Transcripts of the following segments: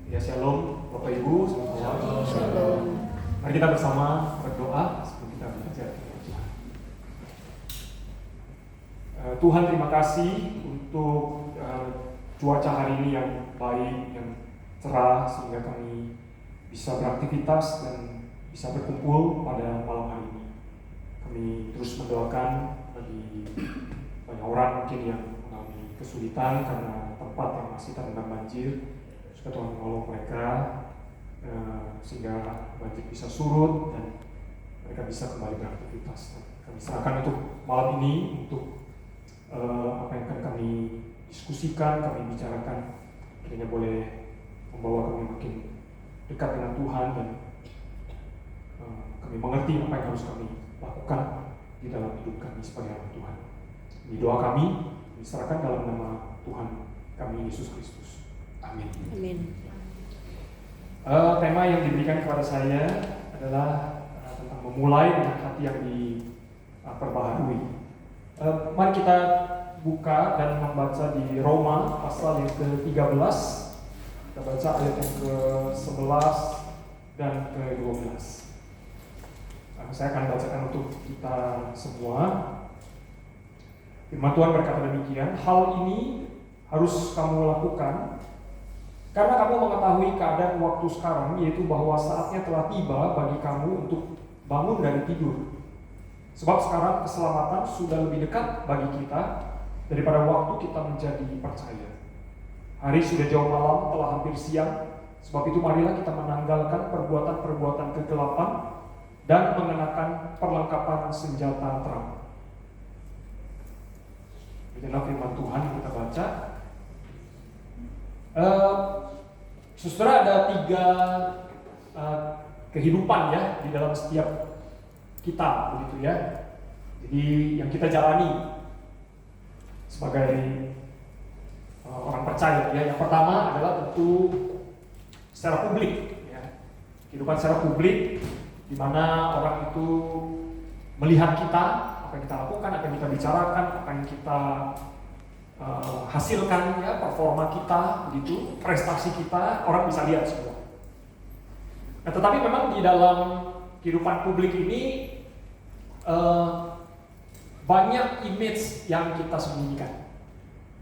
Ya, shalom Bapak Ibu, shalom. Shalom. Mari kita bersama berdoa sebelum kita belajar firman Tuhan. Tuhan, terima kasih untuk cuaca hari ini yang baik, yang cerah, sehingga kami bisa beraktivitas dan bisa berkumpul pada malam hari ini. Kami terus mendoakan bagi banyak orang mungkin yang mengalami kesulitan karena tempat yang masih terendam banjir. Supaya Tuhan menolong mereka sehingga banjir bisa surut dan mereka bisa kembali beraktivitas. Kami serahkan untuk malam ini, untuk apa yang akan kami diskusikan, kami bicarakan, kiranya boleh membawa kami makin dekat dengan Tuhan dan kami mengerti apa yang harus kami lakukan di dalam hidup kami sebagai anak Tuhan. Ini doa kami, diserahkan dalam nama Tuhan kami Yesus Kristus. Amin. Amin. Tema yang diberikan kepada saya adalah tentang memulai dengan hati yang diperbaharui. Mari kita buka dan membaca di Roma pasal yang ke-13. Kita baca ayat yang ke-11 dan ke-12. Saya akan bacakan untuk kita semua. Firman Tuhan berkata demikian, hal ini harus kamu lakukan karena kamu mengetahui keadaan waktu sekarang, yaitu bahwa saatnya telah tiba bagi kamu untuk bangun dari tidur. Sebab sekarang keselamatan sudah lebih dekat bagi kita daripada waktu kita menjadi percaya. Hari sudah jauh malam, telah hampir siang. Sebab itu marilah kita menanggalkan perbuatan-perbuatan kegelapan dan mengenakan perlengkapan senjata terang. Inilah firman Tuhan yang kita baca. Saudara, ada 3 kehidupan ya di dalam setiap kita, begitu ya. Jadi yang kita jalani sebagai orang percaya ya. Yang pertama adalah tentu secara publik ya. Kehidupan secara publik di mana orang itu melihat kita, apa yang kita lakukan, apa yang kita bicarakan, apa yang kita hasilkan ya, performa kita, begitu, prestasi kita, orang bisa lihat semua. Nah, tetapi memang di dalam kehidupan publik ini banyak image yang kita sembunyikan.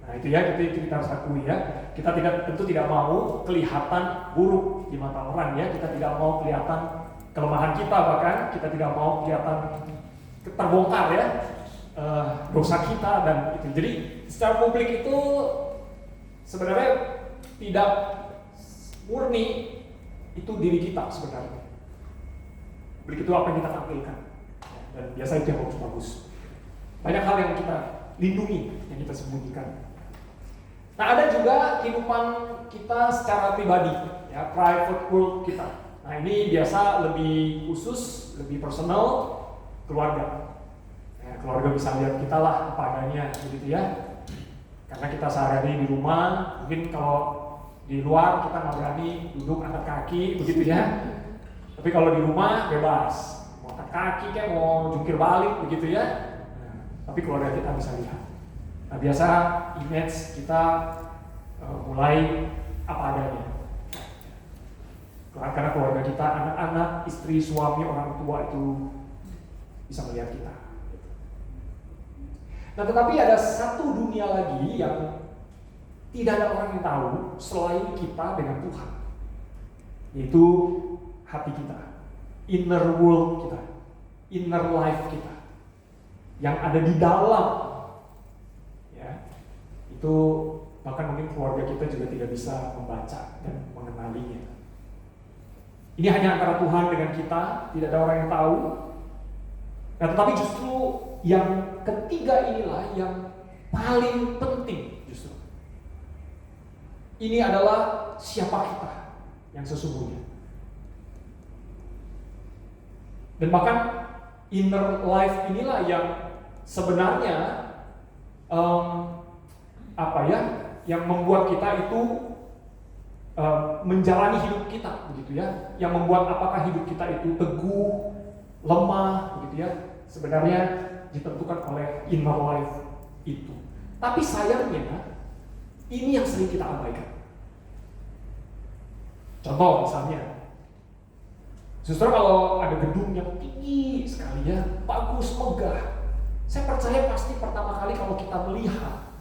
Nah, itu ya, itu kita harus akui ya. Kita tentu tidak mau kelihatan buruk di mata orang ya. Kita tidak mau kelihatan kelemahan kita, bahkan kita tidak mau kelihatan terbongkar ya. Dosa kita dan itu. Jadi secara publik itu sebenarnya tidak murni itu diri kita sebenarnya. Publik itu apa yang kita tampilkan dan biasa itu yang bagus-bagus. Banyak hal yang kita lindungi, yang kita sembunyikan. Nah, ada juga kehidupan kita secara pribadi, ya, private world kita. Nah, ini biasa lebih khusus, lebih personal, keluarga. Keluarga bisa lihat kita lah apa adanya, begitu ya. Karena kita sehari-hari di rumah, mungkin kalau di luar kita nggak berani duduk angkat kaki, begitu ya. Tapi kalau di rumah bebas, mau angkat kaki kayak mau jungkir balik, begitu ya. Tapi keluarga kita bisa lihat. Nah, biasa image kita mulai apa adanya. Karena keluarga kita, anak-anak, istri, suami, orang tua itu bisa melihat kita. Nah, tetapi ada satu dunia lagi yang tidak ada orang yang tahu selain kita dengan Tuhan, yaitu hati kita, inner world kita, inner life kita, yang ada di dalam, ya, itu bahkan mungkin keluarga kita juga tidak bisa membaca dan mengenalinya. Ini hanya antara Tuhan dengan kita, tidak ada orang yang tahu. Nah, tetapi justru yang ketiga inilah yang paling penting justru. Ini adalah siapa kita yang sesungguhnya. Dan bahkan inner life inilah yang sebenarnya yang membuat kita itu menjalani hidup kita, begitu ya. Yang membuat apakah hidup kita itu teguh, lemah, begitu ya. Sebenarnya ditentukan oleh inner life itu. Tapi sayangnya ini yang sering kita abaikan. Contoh misalnya, justru kalau ada gedung yang tinggi sekali ya, bagus, megah, saya percaya pasti pertama kali kalau kita melihat,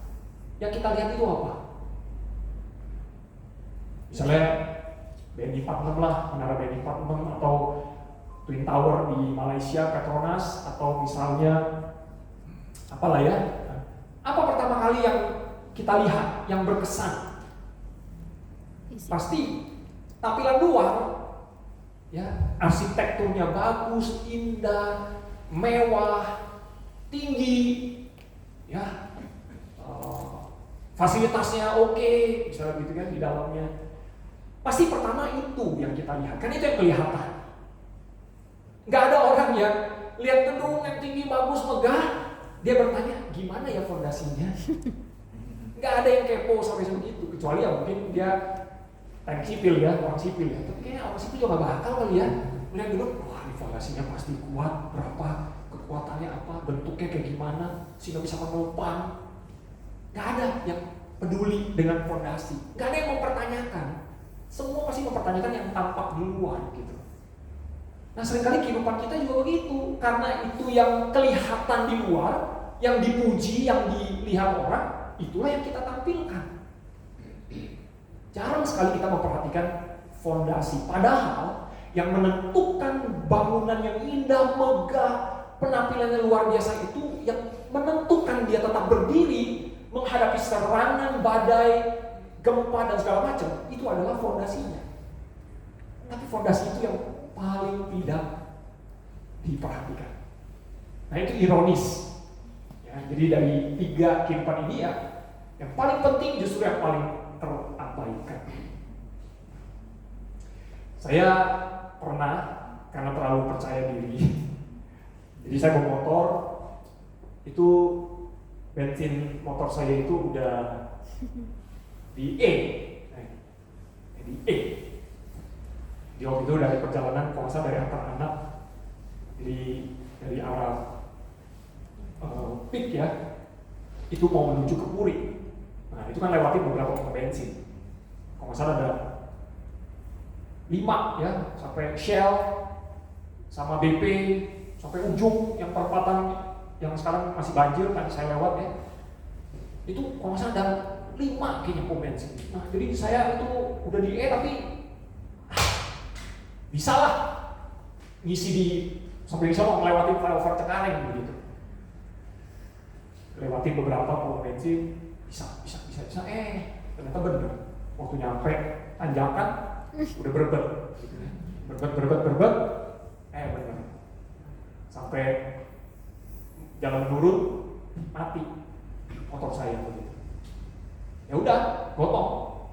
yang kita lihat itu apa? Misalnya BNI 46 lah, menara BNI 46, atau Twin Tower di Malaysia, Petronas, atau misalnya apalah ya. Apa pertama kali yang kita lihat, yang berkesan? Pasti tampilan luar, ya, arsitekturnya bagus, indah, mewah, tinggi, ya, fasilitasnya oke, misalnya gitu kan di dalamnya. Pasti pertama itu yang kita lihat, kan itu yang kelihatan. Nggak ada orang yang lihat gedung yang tinggi, bagus, megah, dia bertanya gimana ya fondasinya. Nggak ada yang kepo sampai segitu, kecuali ya mungkin dia teknik sipil ya, orang sipil ya. Tapi kayaknya orang sipil juga bakal kali ya melihat gedung, wah ini fondasinya pasti kuat, berapa kekuatannya, apa bentuknya kayak gimana sehingga bisa menopang. Nggak ada yang peduli dengan fondasi, nggak ada yang mempertanyakan. Semua pasti mempertanyakan yang tampak di luar gitu. Nah seringkali kehidupan kita juga begitu, karena itu yang kelihatan di luar, yang dipuji, yang dilihat orang, itulah yang kita tampilkan. Jarang sekali kita memperhatikan fondasi, padahal yang menentukan bangunan yang indah, megah, penampilannya luar biasa itu, yang menentukan dia tetap berdiri menghadapi serangan, badai, gempa dan segala macam, itu adalah fondasinya. Tapi fondasi itu yang paling tidak diperhatikan. Nah itu ironis. Ya, jadi dari 3 kehidupan ini ya, yang paling penting justru yang paling terabaikan. Saya pernah karena terlalu percaya diri, jadi saya bawa motor, itu bensin motor saya itu udah di E. Di waktu itu dari perjalanan, kalau saya dari antar anak, dari arah Pik ya, itu mau menuju ke Puri. Nah itu kan lewati beberapa pom bensin. Kalau nggak salah ada 5 ya, sampai Shell, sama BP, sampai ujung yang perempatan yang sekarang masih banjir kan saya lewat ya. Itu kalau nggak salah ada 5 kayaknya pom bensin. Nah jadi saya itu udah di E tapi bisa lah ngisi di sampai bisa mau melewati flyover Cengkareng begitu. Lewati beberapa pom bensin bisa. Ternyata bener. Waktu nyampe tanjakan udah berbet gitu. Berbet. Bener. Sampai jalan menurun mati motor saya begitu. Ya udah, gotong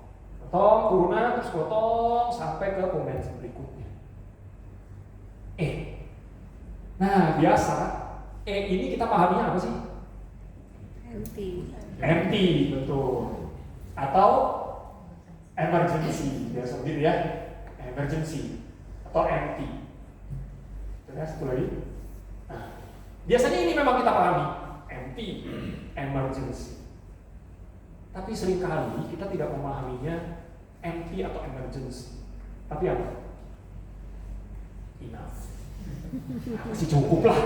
turunan terus gotong sampai ke pom bensin berikutnya. Nah biasa ini kita pahaminya apa sih? Empty, betul. Atau emergency, biasa begitu ya. Emergency atau empty. Terus satu lagi. Nah, biasanya ini memang kita pahami, empty, emergency. Tapi seringkali kita tidak memahaminya empty atau emergency. Tapi apa? Enough. Masih cukup lah.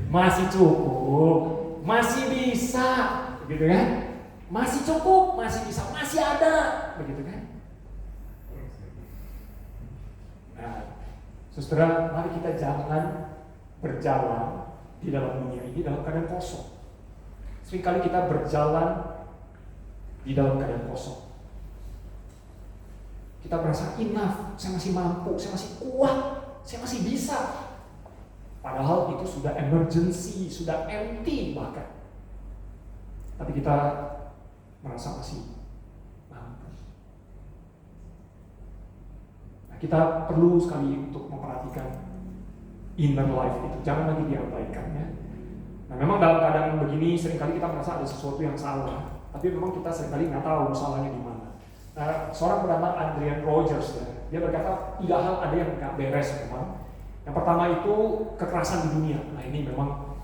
Masih cukup. Masih bisa, begitu kan? Masih cukup, masih bisa, masih ada, begitu kan? Nah, saudara, mari kita jangan berjalan di dalam dunia ini dalam keadaan kosong. Seringkali kita berjalan di dalam keadaan kosong. Kita merasa enough, saya masih mampu, saya masih kuat, saya masih bisa. Padahal itu sudah emergency, sudah empty bahkan. Tapi kita merasa masih mampu. Nah, kita perlu sekali untuk memperhatikan inner life itu, jangan lagi diabaikannya. Nah memang dalam keadaan begini seringkali kita merasa ada sesuatu yang salah, tapi memang kita seringkali nggak tahu salahnya di mana. Nah, seorang bernama Adrian Rogers dia berkata 3 hal ada yang nggak beres memang. Yang pertama itu kekerasan di dunia. Nah ini memang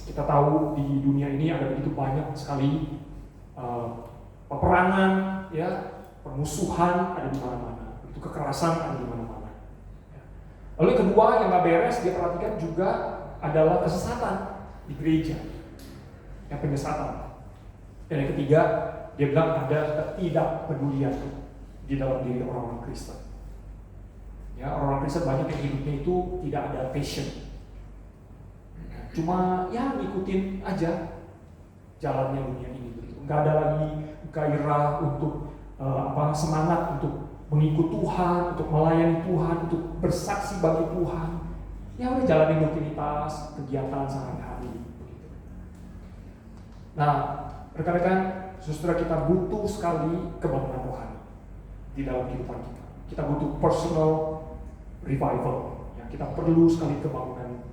kita tahu di dunia ini ada begitu banyak sekali peperangan, ya, permusuhan ada di mana-mana, itu kekerasan ada di mana-mana. Lalu yang kedua yang nggak beres dia perhatikan juga adalah kesesatan di gereja, yang penyesatan. Dan yang ketiga dia bilang ada ketidakpedulian di dalam diri orang-orang Kristen. Ya, orang-orang Kristen banyak yang hidupnya itu tidak ada passion, cuma ya ngikutin aja jalannya dunia ini begitu. Nggak ada lagi gairah untuk semangat untuk mengikut Tuhan, untuk melayani Tuhan, untuk bersaksi bagi Tuhan. Ya udah jalanin rutinitas kegiatan sehari-hari begitu. Nah, rekan-rekan, saudara, kita butuh sekali kebangunan rohani di dalam kehidupan kita. Kita butuh personal revival. Ya, kita perlu sekali kebangunan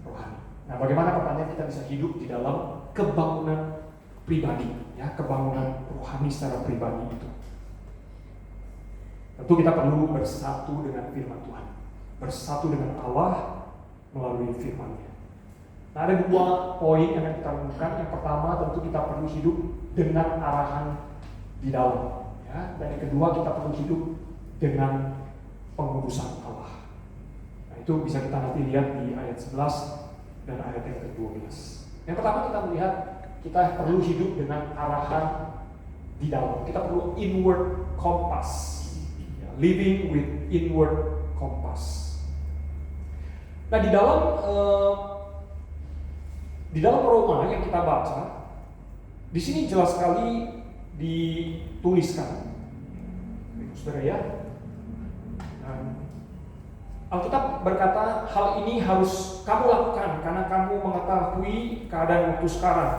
rohani. Nah, bagaimana pertanyaan kita bisa hidup di dalam kebangunan pribadi, ya, kebangunan rohani secara pribadi itu? Tentu kita perlu bersatu dengan firman Tuhan, bersatu dengan Allah melalui firman-Nya. Nah, ada dua poin yang akan kita renungkan. Yang pertama, tentu kita perlu hidup dengan arahan di dalam, ya. Dan yang kedua, kita perlu hidup dengan pengurusan Allah. Nah, itu bisa kita nanti lihat di ayat 11 dan ayat yang ke-12. Yang pertama kita melihat kita perlu hidup dengan arahan di dalam. Kita perlu inward compass. Living with inward compass. Nah, di dalam Roma yang kita baca, di sini jelas sekali dituliskan, saudara ya. Alkitab berkata hal ini harus kamu lakukan karena kamu mengetahui keadaan waktu sekarang.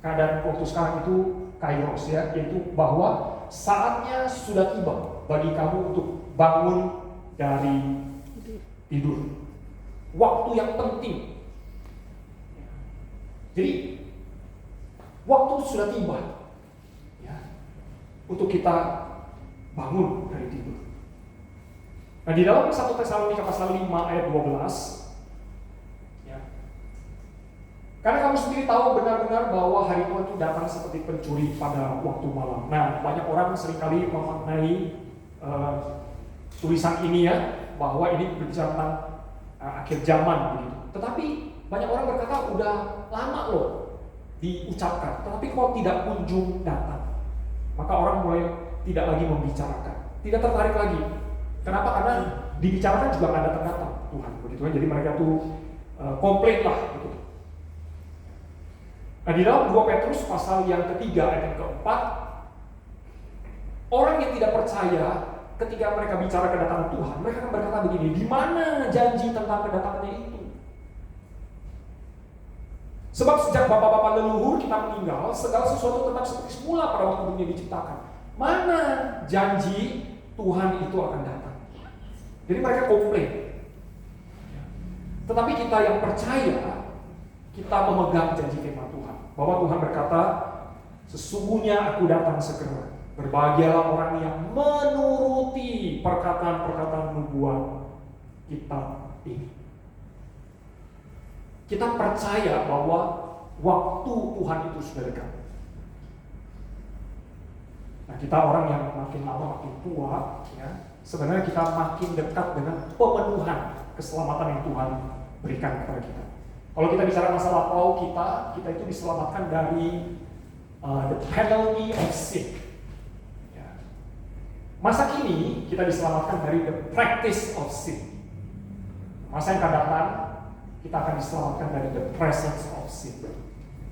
Keadaan waktu sekarang itu kairos, ya, yaitu bahwa saatnya sudah tiba bagi kamu untuk bangun dari tidur. Waktu yang penting. Jadi waktu sudah tiba, ya, untuk kita bangun dari tidur. Nah, di dalam 1 Tesalonika pasal 5 ayat 12, ya, karena kamu sendiri tahu benar-benar bahwa hari Tuhan itu datang seperti pencuri pada waktu malam. Nah, banyak orang seringkali memaknai tulisan ini, ya, bahwa ini berbicara tentang akhir zaman begitu. Tetapi banyak orang berkata udah lama loh diucapkan, tetapi kok tidak kunjung datang. Maka orang mulai tidak lagi membicarakan, tidak tertarik lagi. Kenapa? Karena dibicarakan juga nggak datang-datang Tuhan begitu kan. Jadi mereka tuh komplain lah gitu. Nah, di dalam 2 Petrus pasal yang ketiga ayat yang keempat, orang yang tidak percaya ketika mereka bicara kedatangan Tuhan, mereka akan berkata begini, di mana janji tentang kedatangannya itu? Sebab sejak bapak-bapak leluhur kita meninggal, segala sesuatu tetap seperti semula pada waktu dunia diciptakan. Mana janji Tuhan itu akan datang? Jadi mereka komplain. Tetapi kita yang percaya, kita memegang janji firman Tuhan, bahwa Tuhan berkata, sesungguhnya aku datang segera. Berbahagialah orang yang menuruti perkataan-perkataan nubuat kitab ini. Kita percaya bahwa waktu Tuhan itu sudah dekat. Nah, kita orang yang makin lama makin tua, ya, sebenarnya kita makin dekat dengan pemenuhan keselamatan yang Tuhan berikan kepada kita. Kalau kita bicara masalah lampau kita itu diselamatkan dari the penalty of sin. Ya. Masa kini kita diselamatkan dari the practice of sin. Masa yang akan datang kita akan diselamatkan dari the presence of sin.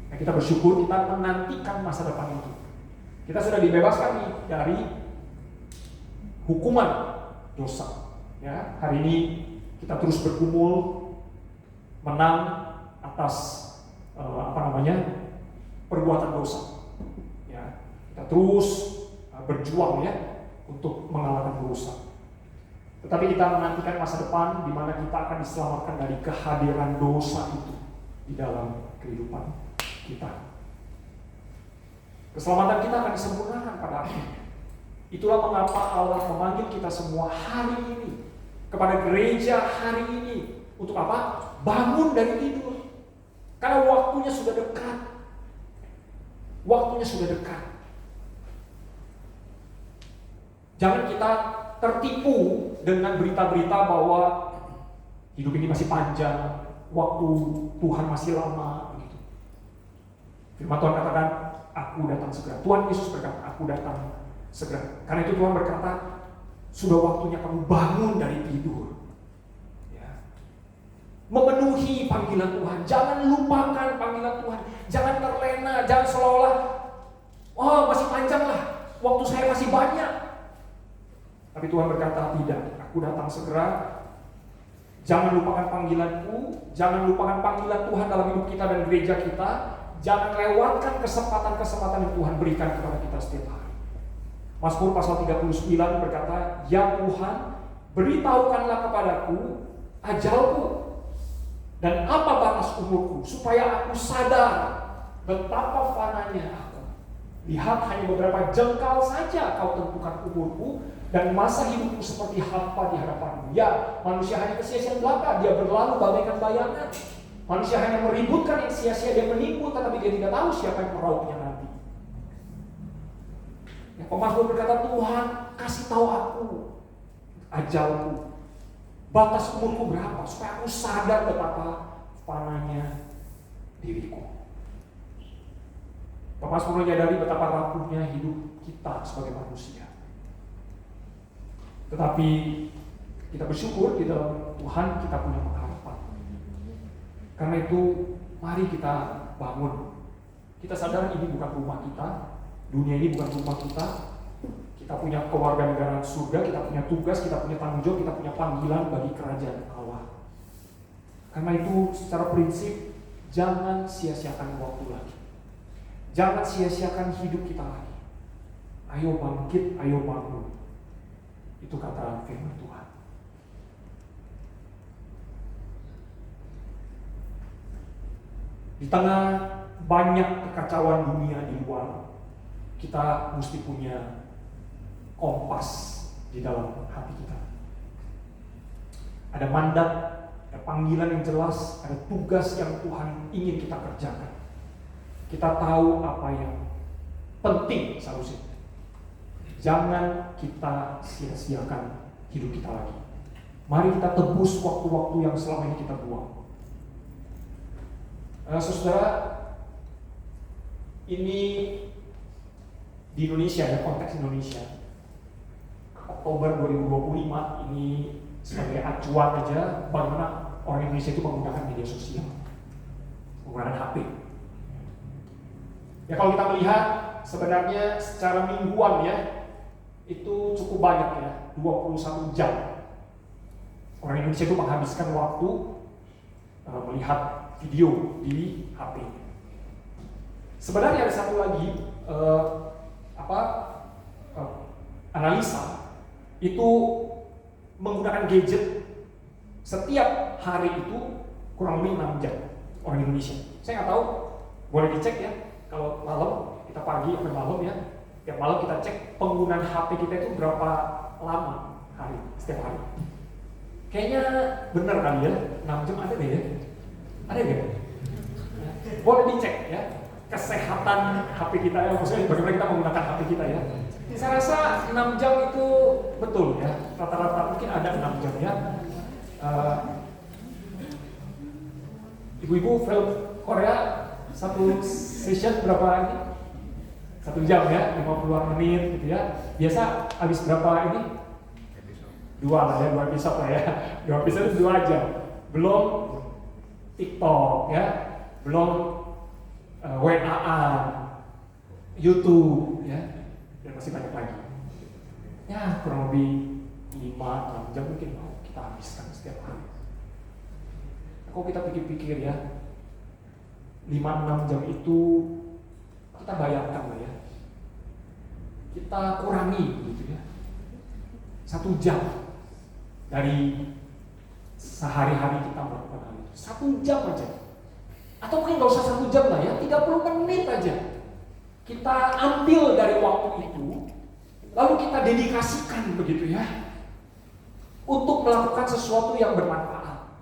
Nah, kita bersyukur kita menantikan masa depan itu. Kita sudah dibebaskan nih dari hukuman dosa. Ya, hari ini kita terus bergumul menang atas perbuatan dosa. Ya, kita terus berjuang, ya, untuk mengalahkan dosa. Tetapi kita menantikan masa depan di mana kita akan diselamatkan dari kehadiran dosa itu di dalam kehidupan kita. Keselamatan kita akan disempurnakan pada akhirnya. Itulah mengapa Allah memanggil kita semua hari ini, kepada gereja hari ini. Untuk apa? Bangun dari tidur. Karena waktunya sudah dekat. Waktunya sudah dekat. Jangan kita tertipu dengan berita-berita bahwa hidup ini masih panjang, waktu Tuhan masih lama, begitu. Firman Tuhan katakan, aku datang segera. Tuhan Yesus berkata, aku datang segera. Karena itu Tuhan berkata, sudah waktunya kamu bangun dari tidur. Ya. Memenuhi panggilan Tuhan. Jangan lupakan panggilan Tuhan. Jangan terlena, jangan seolah-olah, oh masih panjang lah, waktu saya masih banyak. Tapi Tuhan berkata, tidak, aku datang segera. Jangan lupakan panggilanku, jangan lupakan panggilan Tuhan dalam hidup kita dan gereja kita. Jangan lewatkan kesempatan-kesempatan yang Tuhan berikan kepada kita setiap hari. Mazmur pasal 39 berkata, ya Tuhan, beritahukanlah kepadaku ajalku dan apa batas umurku, supaya aku sadar betapa fananya aku. Lihat, hanya beberapa jengkal saja kau tentukan umurku, dan masa hidupku seperti hampa di hadapanmu. Ya, manusia hanya kesia-siaan belaka, dia berlalu bagaikan bayangan. Manusia hanya meributkan yang sia-sia, dia menipu, tetapi dia tidak tahu siapa yang merauhnya nanti. Ya, pemazmur berkata, Tuhan kasih tahu aku ajalku, batas umurku berapa, supaya aku sadar betapa fananya diriku. Pemazmur menyadari betapa rapuhnya hidup kita sebagai manusia. Tetapi kita bersyukur di dalam Tuhan kita punya pengharapan. Karena itu mari kita bangun. Kita sadar ini bukan rumah kita, dunia ini bukan rumah kita. Kita punya kewarganegaraan surga, kita punya tugas, kita punya tanggung jawab, kita punya panggilan bagi kerajaan Allah. Karena itu secara prinsip jangan sia-siakan waktu lagi. Jangan sia-siakan hidup kita lagi. Ayo bangkit, ayo bangun. Itu kata firman Tuhan. Di tengah banyak kekacauan dunia di luar, kita mesti punya kompas di dalam hati kita. Ada mandat, ada panggilan yang jelas, ada tugas yang Tuhan ingin kita kerjakan. Kita tahu apa yang penting seharusnya. Jangan kita sia-siakan hidup kita lagi. Mari kita tebus waktu-waktu yang selama ini kita buang. Saudara, ini di Indonesia, ya, konteks Indonesia, Oktober 2025 ini sebagai acuan aja bagaimana orang Indonesia itu menggunakan media sosial, menggunakan HP. Ya, kalau kita melihat sebenarnya secara mingguan ya, itu cukup banyak ya, 21 jam. Orang Indonesia itu menghabiskan waktu melihat video di HP. Sebenarnya ada satu lagi analisa itu menggunakan gadget setiap hari itu kurang lebih 6 jam orang Indonesia. Saya nggak tahu, boleh dicek ya. Kalau malam kita pagi sampai malam ya, tiap malam kita cek penggunaan HP kita itu berapa lama setiap hari. Kayaknya benar kali ya, 6 jam ada deh ya. Ada nggak? Boleh dicek ya kesehatan HP kita ya, maksudnya bagaimana kita menggunakan HP kita ya. Saya rasa 6 jam itu betul ya, rata-rata mungkin ada 6 jam ya. Ibu-ibu film Korea satu session berapa ini? 1 jam ya, 50-an menit gitu ya. Biasa habis berapa ini? 2 lah ya, 2 episode lah ya. 2 episode itu 2 jam. Belum TikTok ya, belum WA-an, YouTube ya, dan masih banyak lagi. Ya kurang lebih 5-6 jam mungkin mau kita habiskan setiap hari. Kalau kita pikir-pikir ya, 5-6 jam itu kita bayangkan lah ya, kita kurangi gitu ya, 1 jam dari sehari-hari kita melakukan hal itu. 1 jam aja, atau mungkin gak usah 1 jam lah ya, 30 menit aja kita ambil dari waktu itu, lalu kita dedikasikan begitu ya, untuk melakukan sesuatu yang bermanfaat.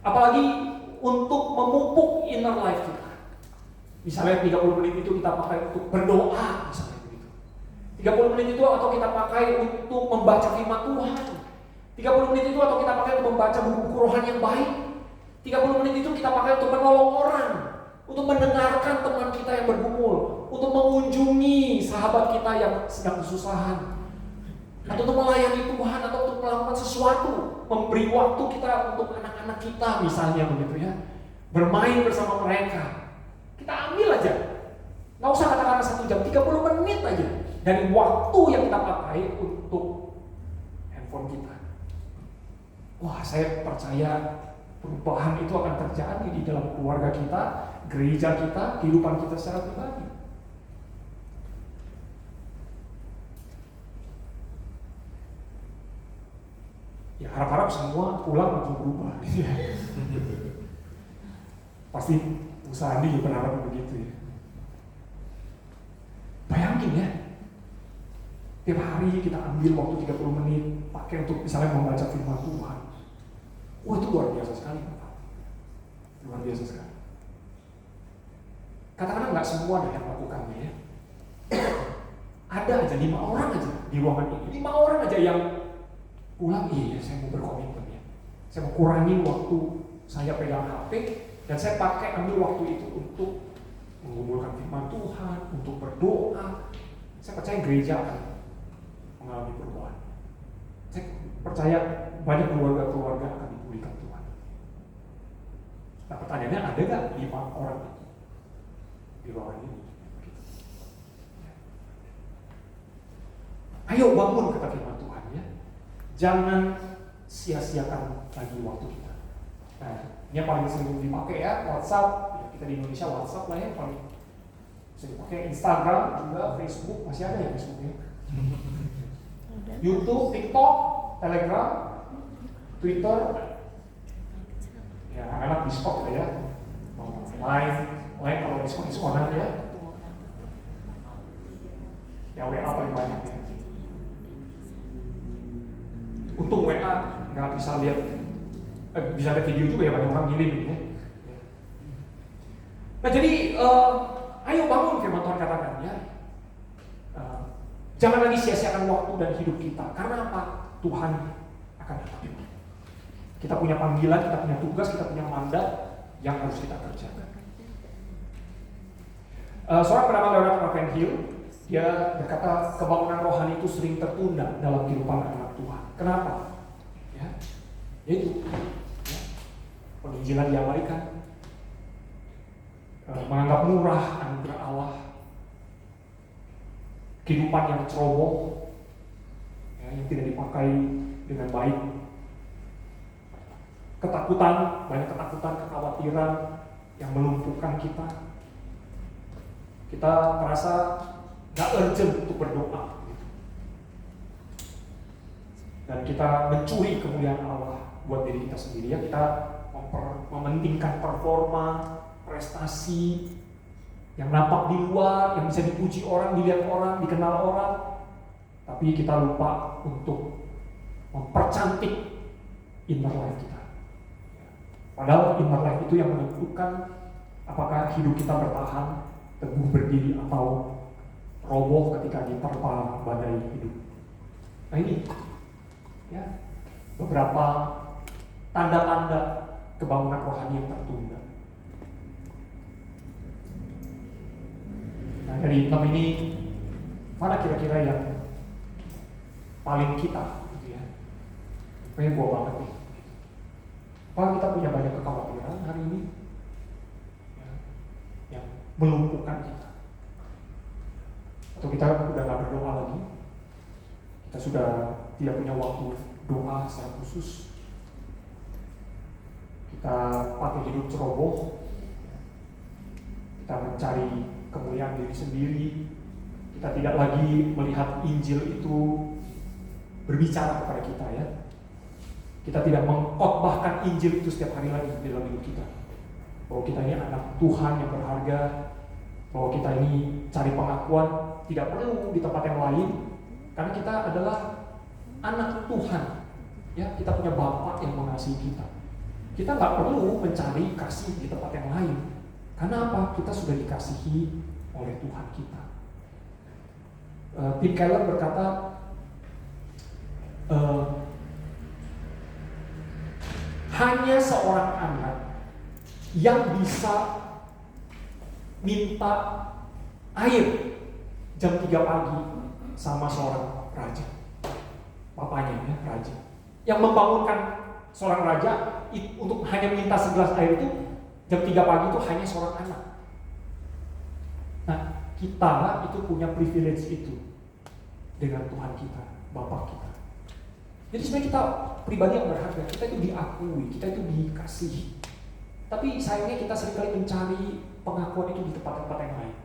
Apalagi untuk memupuk inner life kita. Misalnya 30 menit itu kita pakai untuk berdoa misalnya begitu. 30 menit itu atau kita pakai untuk membaca firman Tuhan. 30 menit itu atau kita pakai untuk membaca buku-buku rohani yang baik. 30 menit itu kita pakai untuk menolong orang, untuk mendengarkan teman kita yang bergumul, untuk mengunjungi sahabat kita yang sedang kesusahan, atau untuk melayani Tuhan, atau untuk melakukan sesuatu, memberi waktu kita untuk anak-anak kita misalnya begitu ya, bermain bersama mereka. Kita ambil aja, nggak usah katakan 1 jam, 30 menit aja dari waktu yang kita pakai untuk handphone kita. Wah, saya percaya perubahan itu akan terjadi di dalam keluarga kita, gereja kita, kehidupan kita secara pribadi. Ya harap-harap semua pulang langsung berubah. Pasti usaha Andi juga berharap begitu ya. Bayangin ya, tiap hari kita ambil waktu 30 menit pakai untuk misalnya membaca firman Tuhan. Wah, itu luar biasa sekali Bapak. Luar biasa sekali. Katakanlah nggak semua ada yang melakukannya ya. Ada aja 5 orang aja di ruangan ini, 5 orang aja yang pulang, iya saya mau berkomitmen ya. Saya mau kurangin waktu saya pegang HP dan saya pakai ambil waktu itu untuk mengumpulkan firman Tuhan, untuk berdoa. Saya percaya gereja akan mengalami perubahan. Saya percaya banyak keluarga-keluarga akan dipulihkan Tuhan. Nah pertanyaannya, ada gak 5 orang itu di ruangan ini? Ayo bangun, kata firman Tuhan ya. Jangan sia-siakan lagi waktu kita. Nah, ini yang paling sering dipakai ya, WhatsApp. Ya, kita di Indonesia WhatsApp lah ya, paling sering dipakai. Instagram juga, Facebook, masih ada ya Facebooknya. YouTube, TikTok, Telegram, Twitter. Ya, anak Discord ya. Live kalau Discord itu mana ya? Ya WA paling banyak ya. Untung WA nggak bisa lihat, bisa lihat video juga ya, banyak orang ngirim ya. Nah jadi ayo bangun firman Tuhan katakan ya. Jangan lagi sia-siakan waktu dan hidup kita. Karena apa? Tuhan akan datang. Kita punya panggilan, kita punya tugas, kita punya mandat yang harus kita kerjakan. Seorang bernama Leonard Ravenhill, dia berkata kebangunan rohani itu sering tertunda dalam kehidupan anak Tuhan. Kenapa? Ya, yaitu ya, penginjilan diabaikan, menganggap murah anugerah Allah, kehidupan yang ceroboh, ya, yang tidak dipakai dengan baik, ketakutan, banyak ketakutan, kekhawatiran yang melumpuhkan kita. Kita merasa gak urgent untuk berdoa, dan kita mencuri kemuliaan Allah buat diri kita sendiri ya. Kita mementingkan performa, prestasi yang nampak di luar, yang bisa dipuji orang, dilihat orang, dikenal orang, tapi kita lupa untuk mempercantik inner life kita. Padahal inner life itu yang menentukan apakah hidup kita bertahan, teguh berdiri, atau roboh ketika diterpa badai hidup. Nah ini ya, beberapa tanda-tanda kebangunan rohani yang tertunda. Nah dari 6 ini, mana kira-kira yang paling kita gitu ya, heboh banget nih? Apakah kita punya banyak kekhawatiran hari ini ya, yang melumpuhkan kita? Atau kita udah gak berdoa lagi? Kita sudah tidak punya waktu doa secara khusus. Kita pakai hidup ceroboh. Kita mencari kemuliaan diri sendiri. Kita tidak lagi melihat Injil itu berbicara kepada kita ya. Kita tidak mengkhotbahkan Injil itu setiap hari lagi di dalam hidup kita. Bahwa kita ini anak Tuhan yang berharga, bahwa kita ini cari pengakuan tidak perlu di tempat yang lain, karena kita adalah anak Tuhan. Ya, kita punya Bapa yang mengasihi kita. Kita nggak perlu mencari kasih di tempat yang lain. Karena apa? Kita sudah dikasihi oleh Tuhan kita. Tim Keller berkata, hanya seorang anak yang bisa minta air jam 3 pagi sama seorang raja, papanya ya, raja, yang membangunkan seorang raja untuk hanya minta segelas air itu jam 3 pagi itu hanya seorang anak. Nah, kita itu punya privilege itu dengan Tuhan kita, Bapa kita. Jadi sebenarnya kita pribadi yang berharga, kita itu diakui, kita itu dikasihi. Tapi sayangnya kita seringkali mencari pengakuan itu di tempat-tempat yang lain.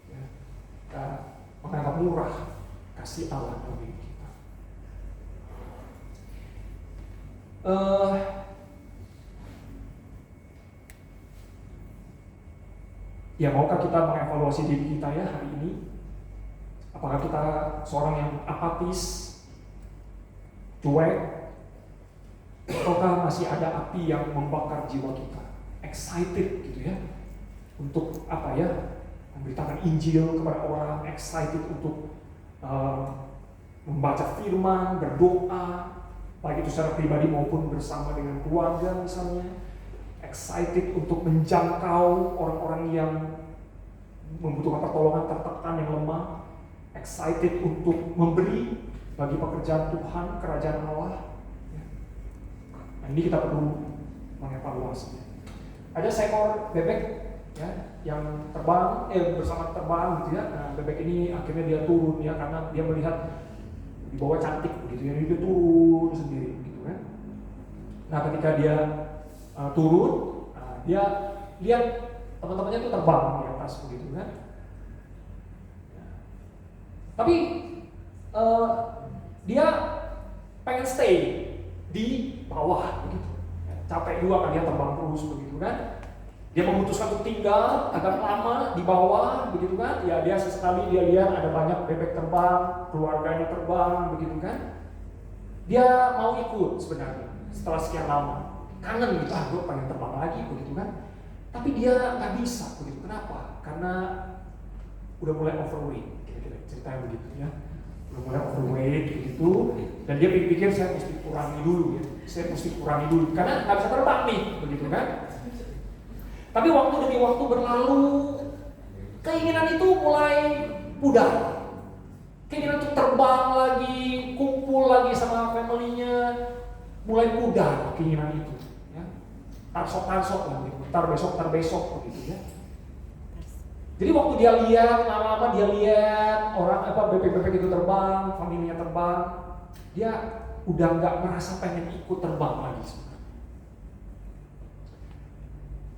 Ya, kita menganggap murah kasih Allah dalam hidup kita. Ya, maukah kita mengevaluasi diri kita ya hari ini? Apakah kita seorang yang apatis, cuek, ataukah masih ada api yang membakar jiwa kita, excited gitu ya, untuk apa ya, memberitakan Injil kepada orang, excited untuk membaca firman, berdoa, baik itu secara pribadi maupun bersama dengan keluarga misalnya, excited untuk menjangkau orang-orang yang membutuhkan pertolongan, tertekan, yang lemah, excited untuk memberi bagi pekerjaan Tuhan, kerajaan Allah. Nah, ini kita perlu mengevaluasi. Ada seekor bebek ya, yang terbang, bersama terbang gitu ya. Nah, bebek ini akhirnya dia turun ya, karena dia melihat di bawah cantik gitu ya, dia turun sendiri gitu kan. Nah, ketika dia turun, dia lihat teman-temannya itu terbang di atas begitu kan. Tapi dia pengen stay di bawah begitu. Capek juga kan dia terbang terus begitu kan. Dia memutuskan untuk tinggal agak lama di bawah begitu kan. Ya, dia sesekali dia lihat ada banyak bebek terbang, keluarganya terbang begitu kan. Dia mau ikut sebenarnya setelah sekian lama. Kangen gitu, gue pengen terbang lagi begitu kan. Tapi dia nggak bisa begitu. Kenapa? Karena udah mulai overweight, kira-kira ceritanya begitu ya. Udah mulai overweight begitu, dan dia pikir saya mesti kurangi dulu ya. Saya mesti kurangi dulu karena nggak bisa terbang nih, begitu kan. Tapi waktu demi waktu berlalu, keinginan itu mulai pudar. Keinginan untuk terbang lagi, kumpul lagi sama family-nya, mulai pudar keinginan itu. Ya. Tarsok lah gitu, tar besok begitu ya. Jadi waktu dia lihat, lama-lama dia lihat orang bebek-bebek itu terbang, familinya terbang, dia udah nggak merasa pengen ikut terbang lagi sebenarnya.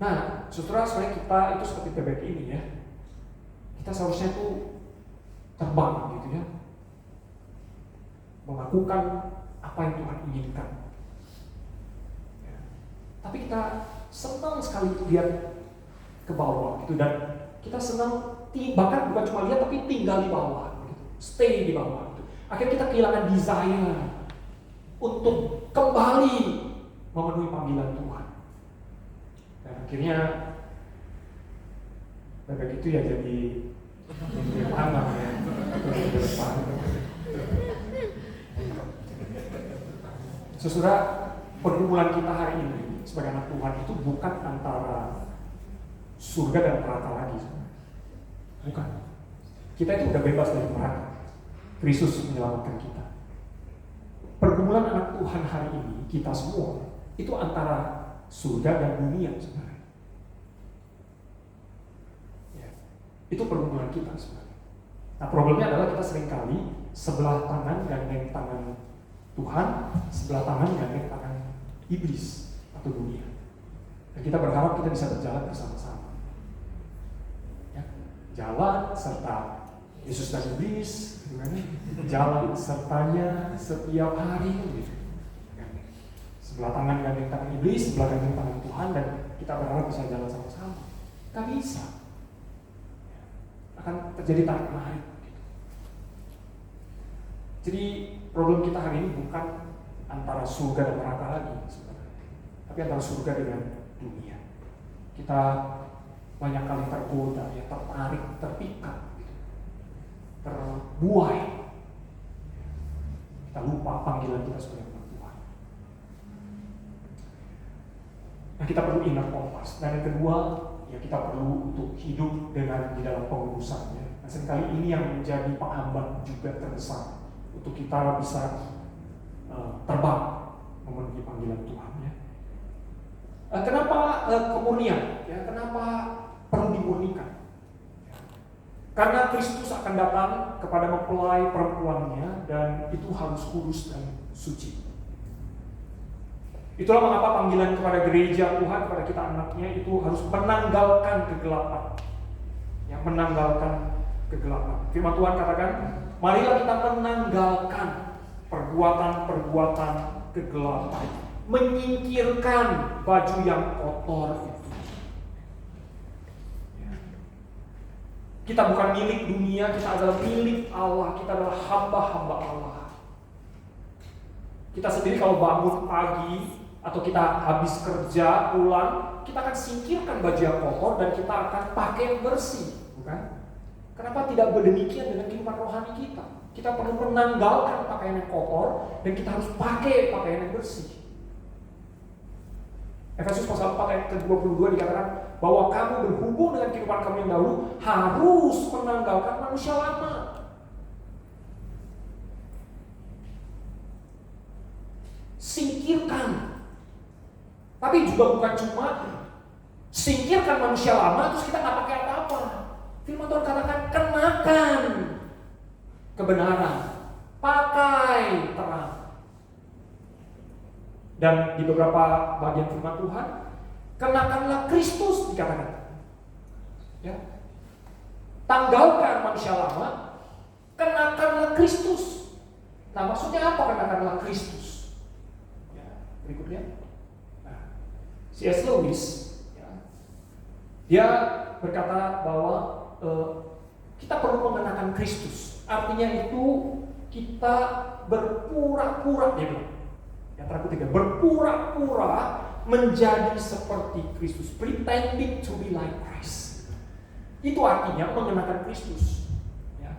Nah, saudara, sebenarnya kita itu seperti bebek ini ya. Kita seharusnya tuh terbang gitu ya, melakukan apa yang Tuhan inginkan. Ya. Tapi kita senang sekali lihat ke bawah gitu, dan kita senang bahkan bukan cuma lihat tapi tinggal di bawah gitu. Stay di bawah gitu. Akhirnya kita kehilangan desire untuk kembali memenuhi panggilan Tuhan. Dan akhirnya bebek itu ya jadi panggang ya. Saudara, pergumulan kita hari ini sebagai anak Tuhan itu bukan antara surga dan neraka lagi. Bukan. Kita itu udah bebas dari neraka. Kristus menyelamatkan kita. Pergumulan anak Tuhan hari ini, kita semua, itu antara surga dan dunia sebenarnya. Ya. Itu pergumulan kita sebenarnya. Nah, problemnya adalah kita seringkali sebelah tangan gandeng tangan Tuhan, sebelah tangan gandeng tangan iblis atau dunia. Dan kita berharap kita bisa berjalan bersama-sama. Jalan serta Yesus dan iblis, jalan sertanya setiap hari gitu. Sebelah tangan gandeng tangan iblis, sebelah gandeng tangan Tuhan, dan kita berharap bisa jalan sama-sama. Gak bisa. Akan terjadi tarik menarik. Jadi problem kita hari ini bukan antara surga dan neraka lagi sebenarnya, tapi antara surga dengan dunia. Kita banyak kali tergoda, ya, tertarik, terpikat gitu. terbuai. Kita lupa panggilan kita sebagai anak Tuhan. Nah, kita perlu inner compass. Dan yang kedua, ya kita perlu untuk hidup dengan di dalam pengurusannya. Nah, seringkali ini yang menjadi penghambat juga terbesar untuk kita bisa terbang memenuhi panggilan Tuhan. Ya. Kenapa kemurnian? Ya, kenapa perlu dimurnikan? Ya. Karena Kristus akan datang kepada mempelai perempuannya dan itu harus kudus dan suci. Itulah mengapa panggilan kepada gereja Tuhan, kepada kita anaknya itu harus menanggalkan kegelapan. Ya, menanggalkan kegelapan. Firman Tuhan katakan, marilah kita menanggalkan perbuatan-perbuatan kegelapan, menyingkirkan baju yang kotor itu. Kita bukan milik dunia, kita adalah milik Allah, kita adalah hamba-hamba Allah. Kita sendiri kalau bangun pagi atau kita habis kerja pulang, kita akan singkirkan baju yang kotor dan kita akan pakai yang bersih, bukan? Kenapa tidak berdemikian dengan kehidupan rohani kita? Kita perlu menanggalkan pakaian yang kotor dan kita harus pakai pakaian yang bersih. Efesus pasal 4 ayat ke-22 dikatakan bahwa kamu berhubung dengan kehidupan kamu yang dahulu harus menanggalkan manusia lama. Singkirkan. Tapi juga bukan cuma singkirkan manusia lama terus kita nggak pakai apa-apa. Firman Tuhan katakan kenakan kebenaran, pakai terang. Dan di beberapa bagian firman Tuhan, kenakanlah Kristus dikatakan. Ya. Tanggalkan manusia lama, kenakanlah Kristus. Nah, maksudnya apa kenakanlah Kristus? Ya, berikutnya. Nah, C.S. Lewis, ya, dia berkata bahwa kita perlu mengenakan Kristus. Artinya itu kita berpura-pura, dia bilang. Yang terakhir, berpura-pura menjadi seperti Kristus, pretending to be like Christ. Itu artinya mengenakan Kristus, ya.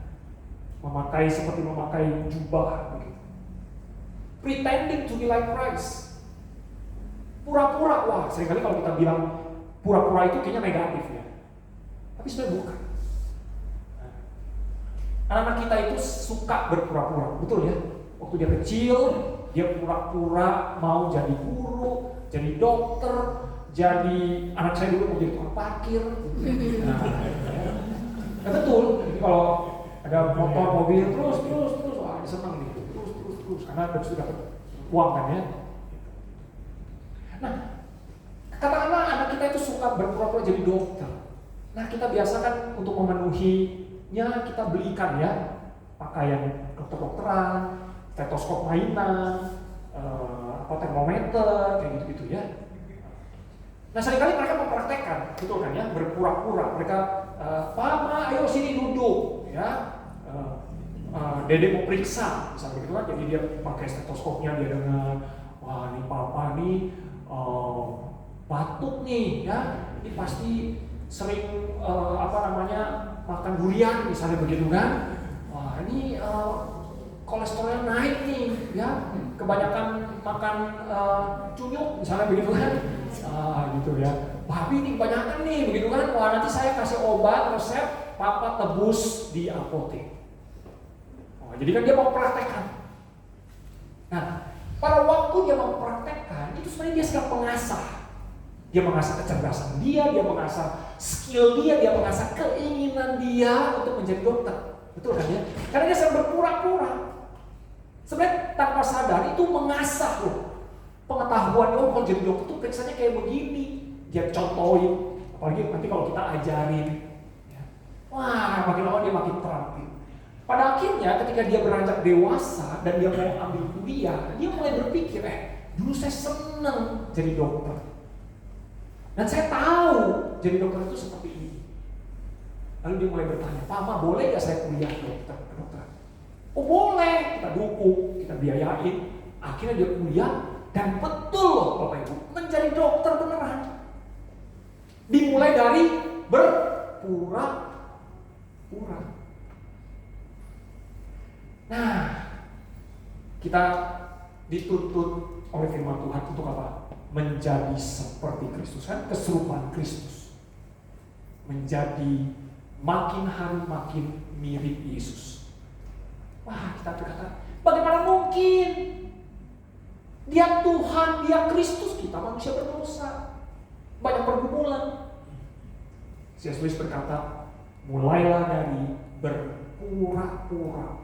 Memakai seperti memakai jubah, begitu. Pretending to be like Christ. Pura-pura, wah, seringkali kalau kita bilang pura-pura itu kayaknya negatif ya. Tapi sebenarnya bukan. Anak-anak kita itu suka berpura-pura, betul ya? Waktu dia kecil, dia pura-pura mau jadi guru, jadi dokter, jadi anak saya dulu mau jadi tukang parkir. Nah, betul. Jadi kalau ada motor, mobil, terus, wah dia senang gitu, terus, karena sudah dapat uang kan ya. Nah, katakanlah anak kita itu suka berpura-pura jadi dokter. Nah, kita biasakan untuk memenuhinya kita belikan ya pakaian dokter-dokteran, stetoskop mainan, termometer, kayak gitu-gitu ya. Nah, seringkali mereka mempraktekkan, betul kan ya, berpura-pura. Mereka, Mama, ayo sini duduk, ya. Dede mau periksa, misalnya begitu kan. Jadi dia pakai stetoskopnya, dia dengar, wah ini papa nih batuk nih, ya. Ini pasti sering makan durian, misalnya begitu kan. Wah ini kolesterolnya naik nih, ya, kebanyakan makan cunyuk, misalnya begitu kan, gitu ya. Babi nih kebanyakan nih, begitu kan. Wah nanti saya kasih obat resep, papa tebus di apotek. Jadi kan dia mau praktekkan. Nah, pada waktu dia mau praktekkan, itu sebenarnya dia sedang mengasah. Dia mengasah kecerdasan dia mengasah skill dia mengasah keinginan dia untuk menjadi dokter. Betul kan ya? Karena dia sedang berpura-pura. Sebenarnya tanpa sadar itu mengasah loh pengetahuan. Oh, kalau jadi dokter tuh periksanya kayak begini. Dia contohin, apalagi nanti kalau kita ajarin, ya. Wah, makin lama dia makin terampil. Pada akhirnya ketika dia beranjak dewasa dan dia mau ambil kuliah, dia mulai berpikir, dulu saya senang jadi dokter. Dan saya tahu jadi dokter itu seperti ini. Lalu dia mulai bertanya, Mama boleh gak saya kuliah dokter? Oh boleh, kita dukung, kita biayain. Akhirnya dia kuliah dan betul loh Bapak Ibu, menjadi dokter beneran. Dimulai dari berpura-pura. Nah, kita dituntut oleh firman Tuhan untuk apa? Menjadi seperti Kristus, kan? Keserupaan Kristus. Menjadi makin hari makin mirip Yesus. Wah, kita berkata, bagaimana mungkin? Dia Tuhan, dia Kristus, kita manusia berdosa. Banyak pergumulan. C.S. Lewis berkata, mulailah dari berpura-pura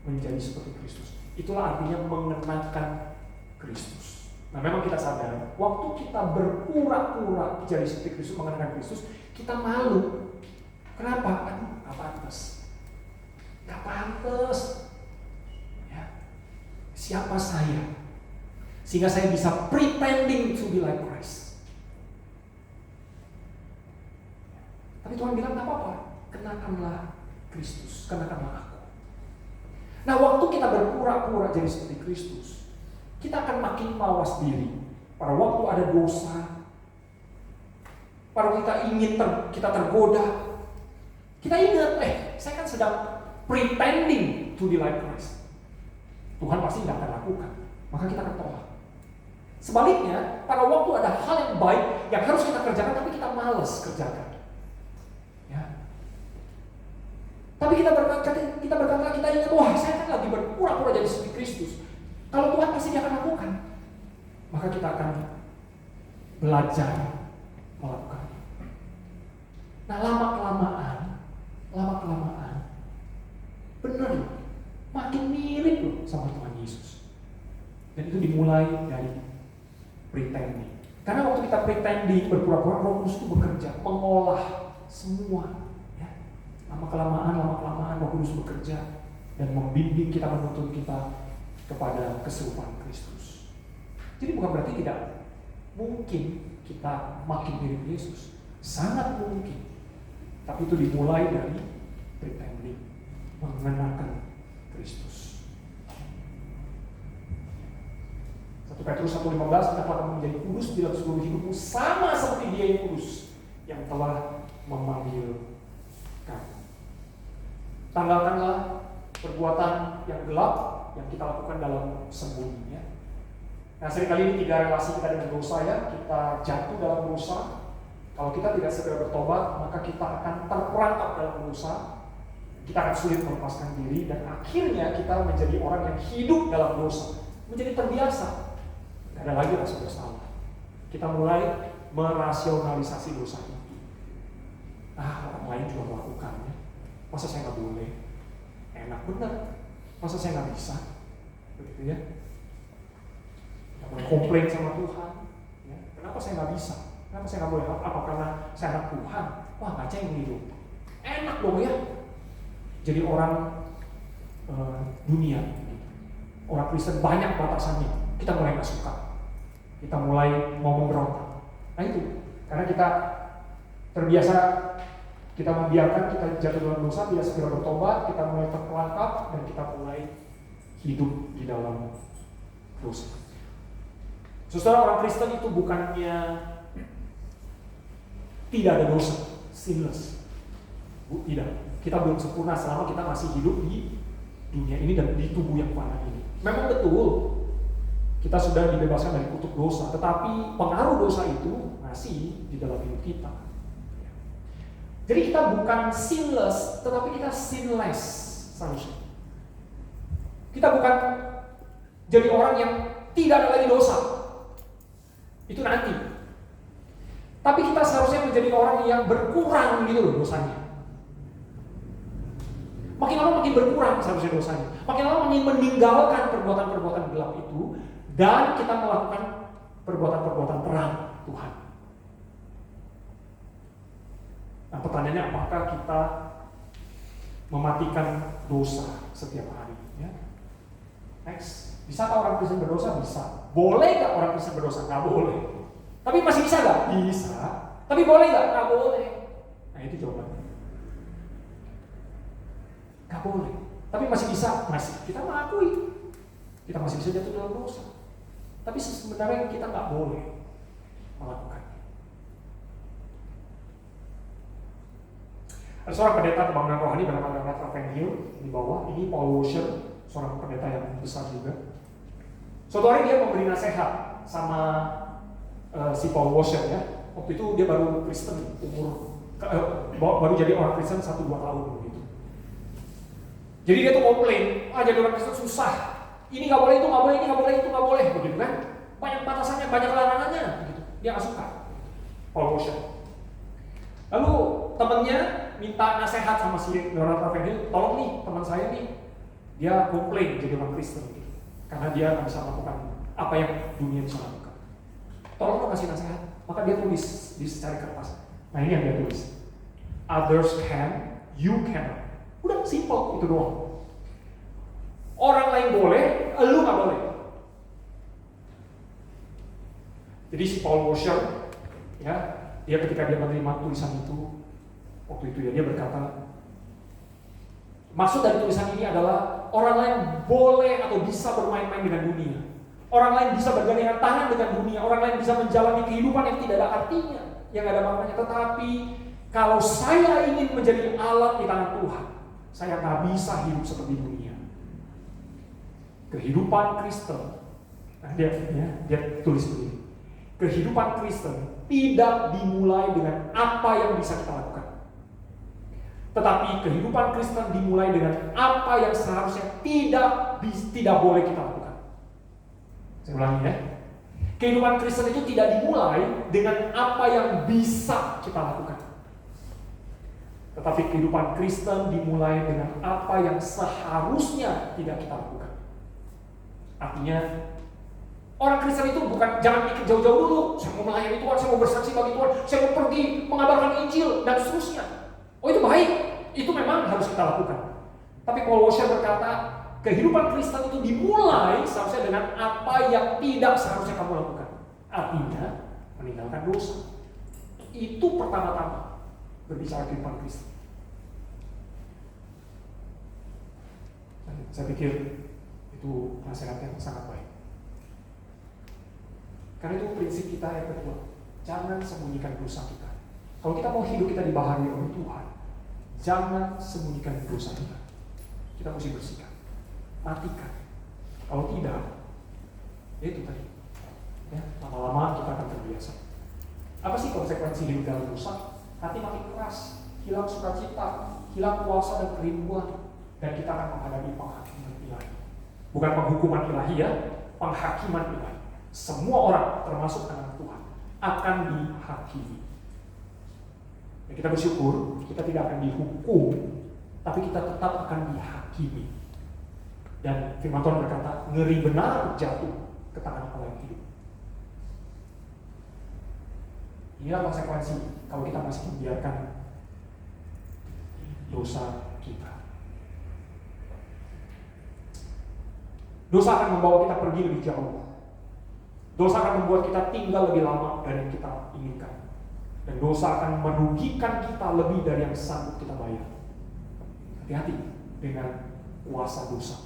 menjadi seperti Kristus. Itulah artinya mengenakan Kristus. Nah, memang kita sadar, waktu kita berpura-pura jadi seperti Kristus, mengenakan Kristus, kita malu. Kenapa? Aduh, gak pantas. Gak pantas. Ya. Siapa saya? Sehingga saya bisa pretending to be like Christ. Tapi Tuhan bilang, gak apa-apa. Kenakanlah Kristus, kenakanlah aku. Nah, waktu kita berpura-pura jadi seperti Kristus, kita akan makin mawas diri. Pada waktu ada dosa, pada waktu kita ingin kita tergoda, kita ingat, saya kan sedang pretending to be like Christ. Tuhan pasti tidak akan lakukan, maka kita akan tolak. Sebaliknya, pada waktu ada hal yang baik yang harus kita kerjakan, tapi kita malas kerjakan. Ya. Tapi kita berkata, kita ingat, wah, saya kan lagi berpura-pura jadi seperti Kristus. Kalau Tuhan pasti dia akan lakukan, maka kita akan belajar melakukannya. Nah, lama-kelamaan, benar loh, makin mirip loh sama Tuhan Yesus. Dan itu dimulai dari pretending. Karena waktu kita pretending, berpura-pura, Roh Kudus itu bekerja, mengolah semua. Ya. Lama-kelamaan Roh Kudus bekerja dan membimbing kita, menuntun kita kepada keserupaan Kristus. Jadi bukan berarti tidak mungkin kita makin mirip Yesus. Sangat mungkin. Tapi itu dimulai dari pretending, mengenakan Kristus. 1 Petrus 1:15, hendaklah kamu menjadi kudus dalam seluruh hidupmu, sama seperti Dia yang kudus, yang telah memanggil kamu. Tanggalkanlah perbuatan yang gelap yang kita lakukan dalam sembunyi. Nah, seringkali ini 3 relasi kita dengan dosa, ya. Kita jatuh dalam dosa. Kalau kita tidak segera bertobat, maka kita akan terperangkap dalam dosa. Kita akan sulit melepaskan diri, dan akhirnya kita menjadi orang yang hidup dalam dosa, menjadi terbiasa. Tidak ada lagi rasa bersalah. Kita mulai merasionalisasi dosa itu. Orang lain juga melakukannya. Masa saya nggak boleh? Enak benar. Masa saya nggak bisa? Begitu ya. Kita mulai komplain sama Tuhan. Ya. Kenapa saya nggak bisa? Kenapa saya nggak boleh? Apa karena saya anak Tuhan? Wah, nggak cengeng hidup. Enak dong ya. Jadi orang dunia, orang Kristen banyak batasannya. Kita mulai nggak suka. Kita mulai mau memberontak. Nah itu, karena kita terbiasa, kita membiarkan kita jatuh dalam dosa, tidak segera bertobat, kita mulai terperangkap, dan kita mulai hidup di dalam dosa. Saudara, orang Kristen itu bukannya tidak ada dosa, sinless. Tidak. Kita belum sempurna selama kita masih hidup di dunia ini dan di tubuh yang fana ini. Memang betul, kita sudah dibebaskan dari kutuk dosa, tetapi pengaruh dosa itu masih di dalam hidup kita. Jadi kita bukan sinless, tetapi kita sinless seharusnya. Kita bukan jadi orang yang tidak ada lagi dosa. Itu nanti. Tapi kita seharusnya menjadi orang yang berkurang gitu loh dosanya. Makin lama makin berkurang seharusnya dosanya. Makin lama makin meninggalkan perbuatan-perbuatan gelap itu, dan kita melakukan perbuatan-perbuatan terang Tuhan. Nah, pertanyaannya, apakah kita mematikan dosa setiap hari? Ya? Next, bisakah orang Kristen berdosa? Bisa. Boleh nggak orang Kristen berdosa? Nggak boleh. Tapi masih bisa nggak? Bisa. Tapi boleh nggak? Nggak boleh. Nah, itu jawabannya. Nggak boleh. Tapi masih bisa. Masih. Kita mengakui. Kita masih bisa jatuh dalam dosa. Tapi sebenarnya kita nggak boleh melakukannya. Ada seorang pendeta pembangunan rohani bernama Leonard Ravenhill di bawah. Ini Paul Washer. seorang pendeta yang besar juga. Suatu hari dia memberi nasihat sama si Paul Washer ya. Waktu itu dia baru Kristen, baru jadi orang Kristen 1-2 tahun begitu. Jadi dia tuh komplain, jadi orang Kristen susah. Ini nggak boleh, itu nggak boleh, ini nggak boleh, itu nggak boleh, begitu kan? Banyak batasannya, banyak larangannya, begitu. Dia nggak suka. Paul Washer. Lalu temannya minta nasihat sama si Donald Ravenhill, tolong nih teman saya nih, dia komplain jadi orang Kristen, gitu. Karena dia nggak bisa melakukan apa yang dunia bisa lakukan. Tolong lo kasih nasihat. Maka dia tulis di secari kertas. Nah ini yang dia tulis. Others can, you cannot. Udah simple itu doang. Orang lain boleh, lu nggak boleh. Jadi si Paul Washer, ya, dia ketika dia menerima tulisan itu, waktu itu ya dia berkata, maksud dari tulisan ini adalah orang lain boleh atau bisa bermain-main dengan dunia. Orang lain bisa bergandengan tangan dengan dunia. Orang lain bisa menjalani kehidupan yang tidak ada artinya, yang ada maknanya. Tetapi kalau saya ingin menjadi alat di tangan Tuhan, saya nggak bisa hidup seperti dunia. Kehidupan Kristen, dia tulis begini. Kehidupan Kristen tidak dimulai dengan apa yang bisa kita lakukan. Tetapi kehidupan Kristen dimulai dengan apa yang seharusnya tidak boleh kita lakukan. Saya ulangi ya. Kehidupan Kristen itu tidak dimulai dengan apa yang bisa kita lakukan. Tetapi kehidupan Kristen dimulai dengan apa yang seharusnya tidak kita lakukan. Artinya, orang Kristen itu bukan jangan mikir jauh-jauh dulu. Saya mau melayani Tuhan, saya mau bersaksi bagi Tuhan, saya mau pergi mengabarkan Injil dan seterusnya. Oh itu baik, itu memang harus kita lakukan. Tapi Paul Washer berkata, kehidupan Kristen itu dimulai seharusnya dengan apa yang tidak seharusnya kamu lakukan. Artinya, meninggalkan dosa. Itu pertama-tama berbicara kehidupan Kristen. Saya pikir itu nasihat yang sangat baik. Karena itu prinsip kita yang kedua, jangan sembunyikan dosa kita. Kalau kita mau hidup kita dibaharui oleh Tuhan, jangan sembunyikan dosa kita. Kita mesti bersihkan, matikan. Kalau tidak, ya itu tadi. Ya, lama-lama kita akan terbiasa. Apa sih konsekuensi hidup dalam dosa? Hati makin keras, hilang sukacita, hilang kuasa dan kerinduan, dan kita akan menghadapi penghakiman ilahi. Bukan penghukuman ilahi ya, penghakiman ilahi. Semua orang, termasuk anak Tuhan, akan dihakimi. Ya, kita bersyukur, kita tidak akan dihukum, tapi kita tetap akan dihakimi. Dan firman Tuhan berkata, ngeri benar jatuh ke tangan Allah yang hidup. Inilah konsekuensi kalau kita masih membiarkan dosa kita. Dosa akan membawa kita pergi lebih jauh. Dosa akan membuat kita tinggal lebih lama dari yang kita inginkan. Dan dosa akan merugikan kita lebih dari yang sanggup kita bayar. Hati-hati dengan kuasa dosa.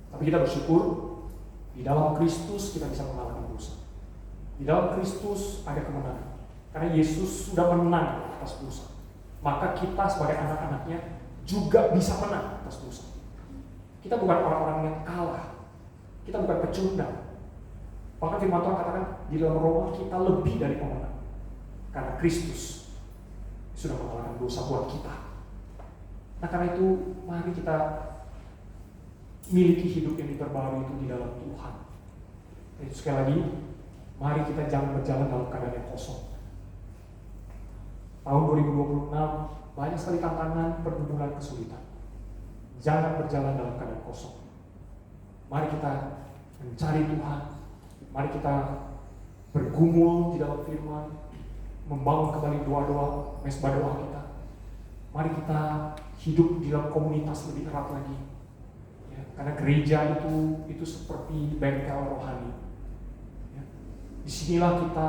Tapi kita bersyukur, di dalam Kristus kita bisa mengalahkan dosa. Di dalam Kristus ada kemenangan. Karena Yesus sudah menang atas dosa. Maka kita sebagai anak-anaknya juga bisa menang atas dosa. Kita bukan orang-orang yang kalah. Kita bukan pecundang. Bahkan firman Tuhan katakan di dalam Roma kita lebih dari pemenang. Karena Kristus sudah mengalahkan dosa buat kita. Nah karena itu mari kita miliki hidup yang diperbarui itu di dalam Tuhan. Jadi sekali lagi, mari kita jangan berjalan dalam keadaan yang kosong. Tahun 2026 banyak sekali tantangan, pergumulan, kesulitan. Jangan berjalan dalam keadaan kosong. Mari kita mencari Tuhan. Mari kita bergumul di dalam firman, membangun kembali doa-doa, mesbah doa kita. Mari kita hidup di dalam komunitas lebih erat lagi. Ya, karena gereja itu seperti bengkel rohani. Ya, disinilah kita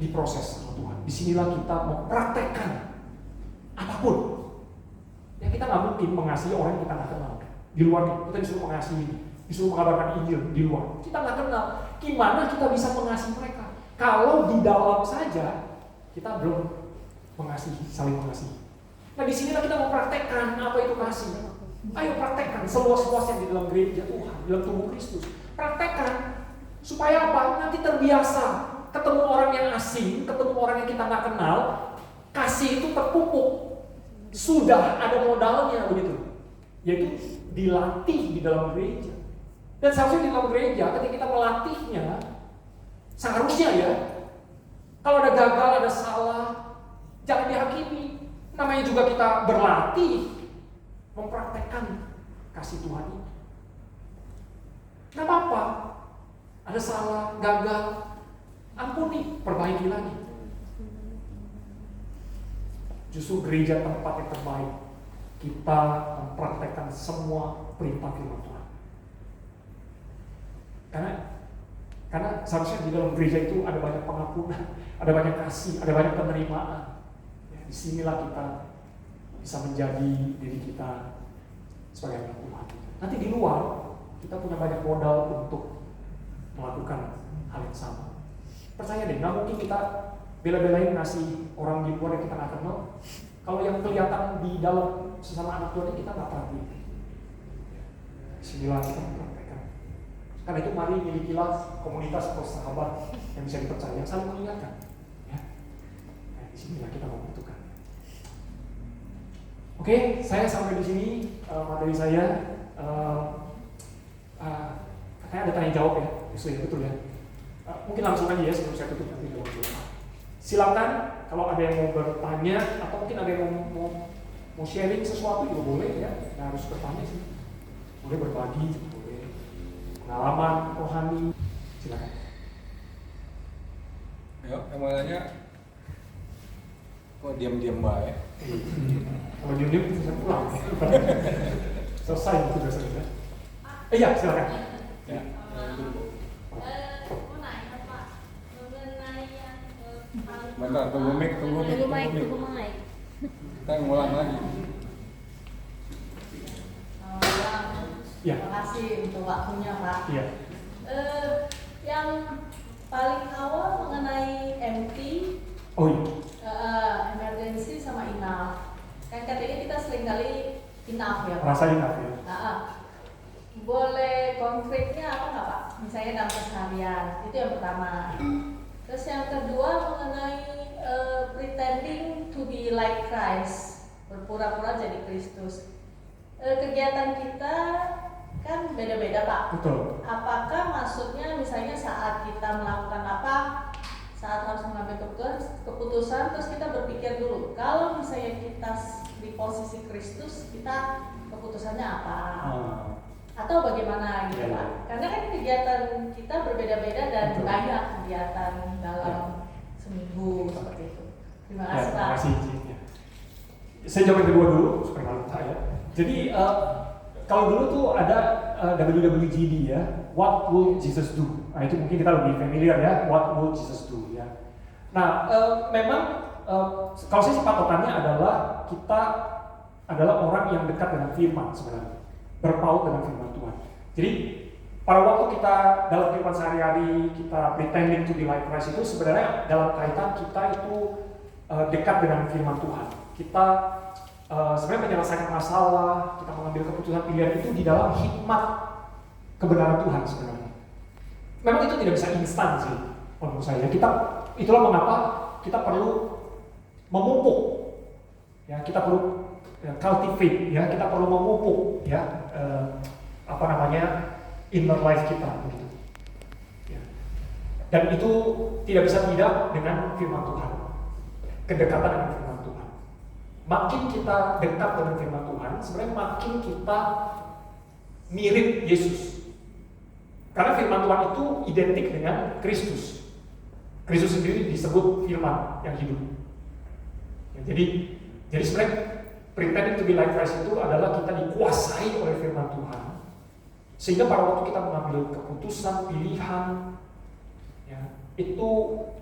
diproses sama Tuhan. Disinilah kita mempraktekkan apapun. Ya kita nggak mungkin mengasihi orang yang kita nggak kenal. Di luar kita disuruh mengasihi, disuruh mengabarkan Injil di luar. Kita nggak kenal. Gimana kita bisa mengasihi mereka? Kalau di dalam saja kita belum mengasihi, saling mengasihi. Nah disinilah kita mau praktekkan apa itu kasih. Ayo praktekkan seluas-luasnya di dalam gereja Tuhan, di dalam tubuh Kristus. Praktekkan supaya apa? Nanti terbiasa ketemu orang yang asing, ketemu orang yang kita nggak kenal, kasih itu terpupuk. Sudah ada modalnya begitu, yaitu dilatih di dalam gereja. Dan seharusnya di dalam gereja ketika kita melatihnya, seharusnya ya, kalau ada gagal, ada salah, jangan dihakimi. Namanya juga kita berlatih mempraktekkan kasih Tuhan itu. Gak apa-apa, ada salah, gagal, ampuni, perbaiki lagi. Justru gereja tempat yang terbaik kita mempraktekkan semua perintah firman Tuhan. Karena seharusnya di dalam gereja itu ada banyak pengampunan, ada banyak kasih, ada banyak penerimaan. Ya, disinilah kita bisa menjadi diri kita sebagai anak Tuhan. Nanti di luar kita punya banyak modal untuk melakukan hal yang sama. Percaya deh, nggak mungkin kita bela-belain ngasih orang di luar yang kita nggak kenal. Kalau yang kelihatan di dalam sesama anak Tuhan kita nggak perhatiin. Disinilah kita mempraktekkan. Karena itu mari milikilah komunitas atau sahabat yang bisa dipercaya, yang saling mengingatkan. Ya. Nah, disinilah kita membutuhkan. Oke, saya sampai di sini materi saya. Katanya ada tanya jawab ya, betul ya. Mungkin langsung aja ya sebelum saya tutup nanti jawab. Silakan kalau ada yang mau bertanya atau mungkin ada yang mau sharing sesuatu juga boleh ya. Nggak harus bertanya sih. Boleh berbagi, boleh pengalaman rohani. Silakan. Ya, yang mau nanya, kok diam-diam baik? Kalau diam-diam bisa pulang. Selesai itu biasanya. Iya, silakan. Ya. Bentar, tunggu mic. Kita ngulang lagi. Ya. Terima kasih untuk waktunya, Pak. Iya. Yang paling awal mengenai MT, Oh iya. emergency sama enough. Kan katanya kita seringkali enough ya, Pak. Rasain apa ya? Boleh konkretnya apa nggak, Pak? Misalnya dalam keseharian, itu yang pertama. Terus yang kedua mengenai pretending to be like Christ, berpura-pura jadi Kristus. Kegiatan kita kan beda-beda, Pak. Betul. Apakah maksudnya misalnya saat kita melakukan apa, saat harus mengambil keputusan, terus kita berpikir dulu, kalau misalnya kita di posisi Kristus, kita keputusannya apa? Atau bagaimana gitu, Pak? Karena kan kegiatan kita berbeda-beda dan Betul. banyak kegiatan dalam seminggu seperti itu. Terima kasih, Pak. Terima kasih. Ya. Saya jawab yang kedua dulu supaya nggak lupa ya. Jadi kalau dulu tuh ada WWJD ya, What Will Jesus Do? Nah itu mungkin kita lebih familiar ya, What Will Jesus Do ya. Nah memang kalau saya sih patokannya adalah kita adalah orang yang dekat dengan firman sebenarnya, berpaut dengan firman Tuhan. Jadi pada waktu kita dalam kehidupan sehari-hari kita pretending to be like Christ itu sebenarnya dalam kaitan kita itu dekat dengan firman Tuhan. Kita sebenarnya menyelesaikan masalah, kita mengambil keputusan pilihan itu di dalam hikmat kebenaran Tuhan sebenarnya. Memang itu tidak bisa instan sih menurut saya. Itulah mengapa kita perlu memupuk, ya kita perlu cultivate, ya kita perlu memupuk, ya inner life kita begitu. Ya. Dan itu tidak bisa tidak dengan firman Tuhan, kedekatan dengan firman Tuhan. Makin kita dekat dengan firman Tuhan, sebenarnya makin kita mirip Yesus. Karena firman Tuhan itu identik dengan Kristus. Kristus sendiri disebut firman yang hidup. Ya, jadi sebenarnya pretending to be like Christ itu adalah kita dikuasai oleh firman Tuhan. Sehingga pada waktu kita mengambil keputusan, pilihan, ya, itu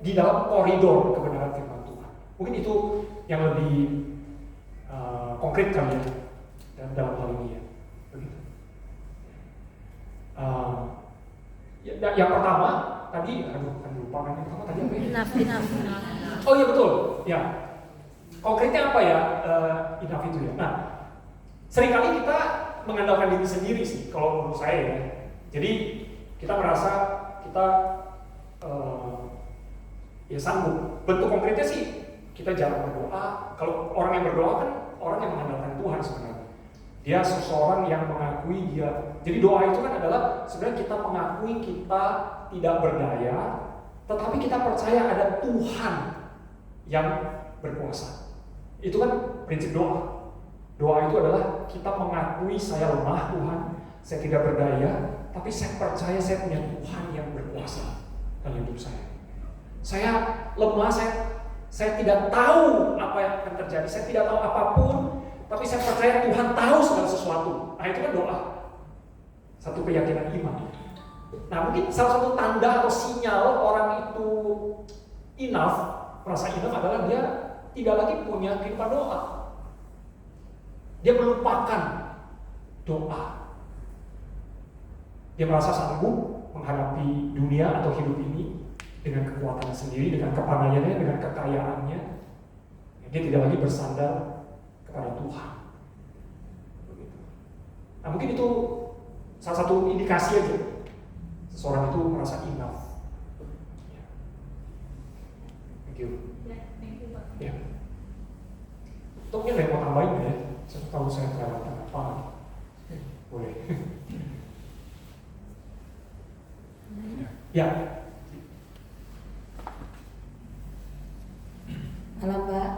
di dalam koridor kebenaran firman Tuhan. Mungkin itu yang lebih konkret kali ya dalam hal ini ya. Begitu. Yang pertama tadi, lupa kan yang pertama tadi apa ya? Enough. Oh iya betul, ya. Konkretnya apa ya enough itu ya? Nah, seringkali kita mengandalkan diri sendiri sih, kalau menurut saya ya. Jadi kita merasa kita ya sanggup. Bentuk konkretnya sih kita jarang berdoa. Kalau orang yang berdoa kan orang yang mengandalkan Tuhan sebenarnya. Dia seseorang yang mengakui dia. Jadi doa itu kan adalah sebenarnya kita mengakui kita tidak berdaya, tetapi kita percaya ada Tuhan yang berkuasa. Itu kan prinsip doa. Doa itu adalah kita mengakui saya lemah Tuhan, saya tidak berdaya, tapi saya percaya saya punya Tuhan yang berkuasa dalam hidup saya. Saya lemah, saya tidak tahu apa yang akan terjadi, saya tidak tahu apapun, tapi saya percaya Tuhan tahu segala sesuatu. Nah itu kan doa. Satu keyakinan iman. Nah mungkin salah satu tanda atau sinyal orang itu enough, merasa enough adalah dia tidak lagi punya kehidupan doa. Dia melupakan doa. Dia merasa sanggup menghadapi dunia atau hidup ini dengan kekuatannya sendiri, dengan kepandaiannya, dengan kekayaannya. Dia tidak lagi bersandar kepada Tuhan. Nah mungkin itu salah satu indikasi aja seseorang itu merasa enough. Thank you. Thank you, Pak. Ya. Itu mungkin ada yang mau tambahin ya. Saya tahu saya kelewatan apa. Boleh. Ya. Halo Pak.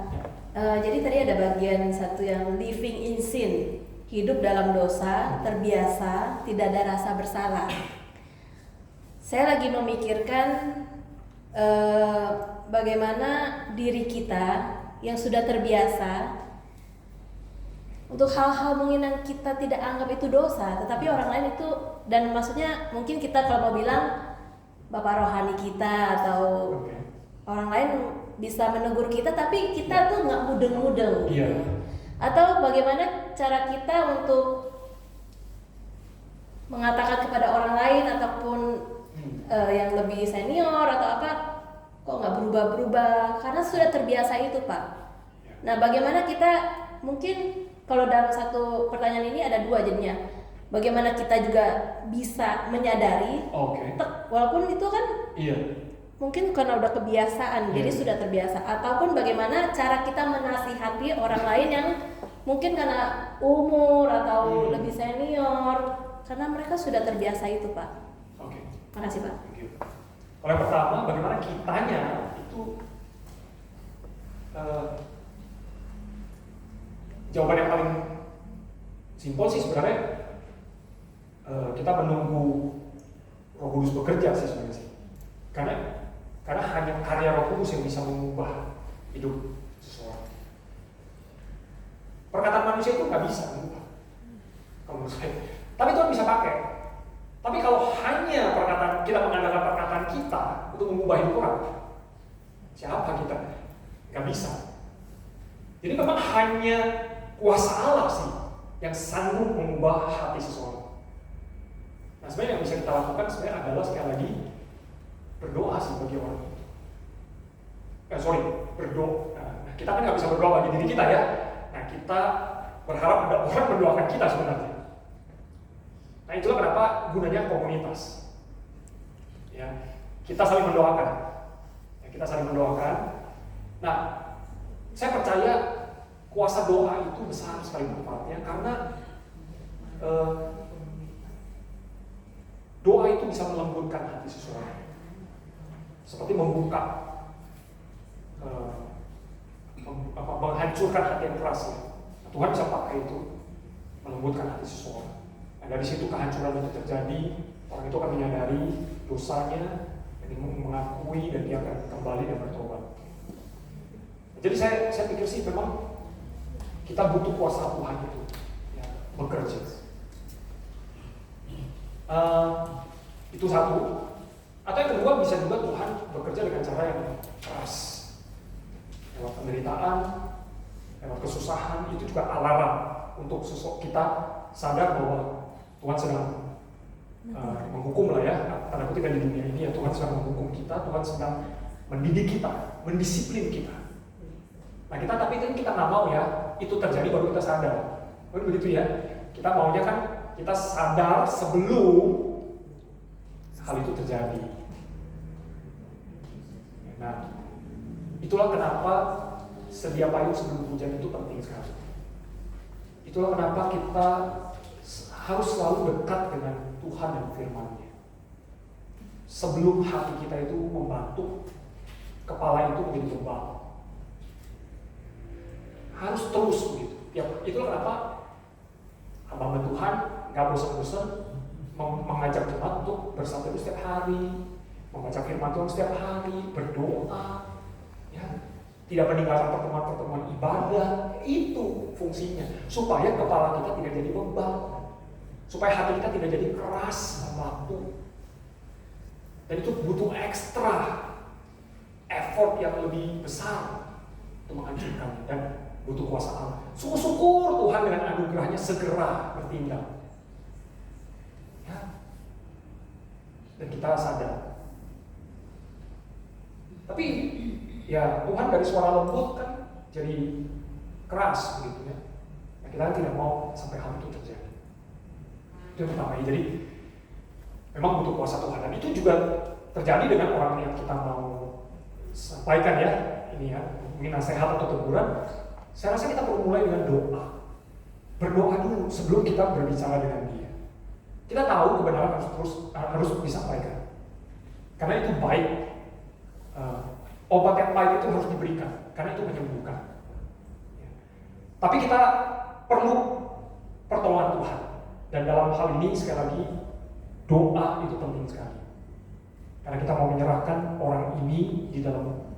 Jadi tadi ada bagian satu yang living in sin, hidup dalam dosa, terbiasa, tidak ada rasa bersalah. Saya lagi memikirkan bagaimana diri kita yang sudah terbiasa untuk hal-hal mungkin yang kita tidak anggap itu dosa, tetapi orang lain itu, dan maksudnya mungkin kita kalau mau bilang bapak rohani kita atau orang lain bisa menegur kita, tapi kita tuh nggak mudeng-mudeng. Iya. Atau bagaimana cara kita untuk mengatakan kepada orang lain ataupun yang lebih senior atau apa, kok nggak berubah-berubah karena sudah terbiasa itu Pak. Nah bagaimana kita, mungkin kalau dalam satu pertanyaan ini ada dua jadinya, bagaimana kita juga bisa menyadari, walaupun itu kan mungkin karena udah kebiasaan, jadi sudah terbiasa, ataupun bagaimana cara kita menasihati orang lain yang mungkin karena umur atau lebih senior, karena mereka sudah terbiasa itu Pak. Makasih Pak. Kalau yang pertama, bagaimana kitanya itu jawaban yang paling simpel sih sebenarnya, kita menunggu Roh Kudus bekerja sih sebenarnya sih. Karena hanya karya Roh Kudus yang bisa mengubah hidup seseorang. Perkataan manusia itu nggak bisa mengubah, kalau menurut saya. Tapi Tuhan bisa pakai. Tapi kalau hanya kita mengandalkan perkataan kita untuk mengubah hidup orang, siapa kita? Nggak bisa. Jadi memang hanya kuasa Allah sih yang sanggup mengubah hati seseorang. Nah sebenarnya yang bisa kita lakukan sebenarnya adalah sekali lagi berdoa sih bagi orang itu. Berdoa. Nah, kita kan nggak bisa berdoa bagi diri kita ya. Nah kita berharap ada orang mendoakan kita sebenarnya. Nah itulah kenapa gunanya komunitas. Ya, kita saling mendoakan. Nah, saya percaya kuasa doa itu besar sekali manfaatnya karena doa itu bisa melembutkan hati seseorang. Seperti membuka, menghancurkan hati yang keras ya. Tuhan bisa pakai itu melembutkan hati seseorang. Nah, dari situ kehancuran itu terjadi, orang itu akan menyadari dosanya, dan mengakui dan dia akan kembali dan bertobat. Jadi saya pikir sih memang kita butuh kuasa Tuhan itu ya, bekerja. Itu satu. Atau yang kedua bisa juga Tuhan bekerja dengan cara yang keras, lewat penderitaan, lewat kesusahan. Itu juga alarm untuk kita sadar bahwa Tuhan sedang menghukum lah ya, tanda kutip di dunia ini ya, Tuhan sedang menghukum kita, Tuhan sedang mendidik kita, mendisiplin kita. Nah kita tapi itu kita nggak mau ya, itu terjadi baru kita sadar. Kan begitu ya. Kita maunya kan kita sadar sebelum hal itu terjadi. Nah, itulah kenapa sedia payung sebelum hujan itu penting sekali. Itulah kenapa kita harus selalu dekat dengan Tuhan dan firman-Nya. Sebelum hati kita itu membatuk, kepala itu menjadi bebal. Harus terus begitu. Ya, itulah kenapa hamba Tuhan gak bosan-bosan mengajak jemaat untuk bersatu setiap hari, membaca firman Tuhan setiap hari, berdoa, ya, tidak meninggalkan pertemuan-pertemuan ibadah. Itu fungsinya supaya kepala kita tidak jadi bebal, supaya hati kita tidak jadi keras dan batu. Dan itu butuh ekstra effort yang lebih besar untuk menghancurkan, dan butuh kuasa Allah. Syukur Tuhan dengan anugerahnya segera bertindak. Ya. Dan kita sadar. Tapi ya Tuhan dari suara lembut kan jadi keras begitu ya. Nah, kita tidak mau sampai hal itu terjadi. Itu yang pertama ya. Jadi memang butuh kuasa Tuhan, dan itu juga terjadi dengan orang yang kita mau sampaikan ya. Ini ya, mungkin nasihat atau teguran. Saya rasa kita perlu mulai dengan doa. Berdoa dulu sebelum kita berbicara dengan dia. Kita tahu kebenaran harus disampaikan, karena itu baik. Obat yang baik itu harus diberikan, karena itu menyembuhkan. Tapi kita perlu pertolongan Tuhan, dan dalam hal ini sekali lagi doa itu penting sekali, karena kita mau menyerahkan orang ini di dalam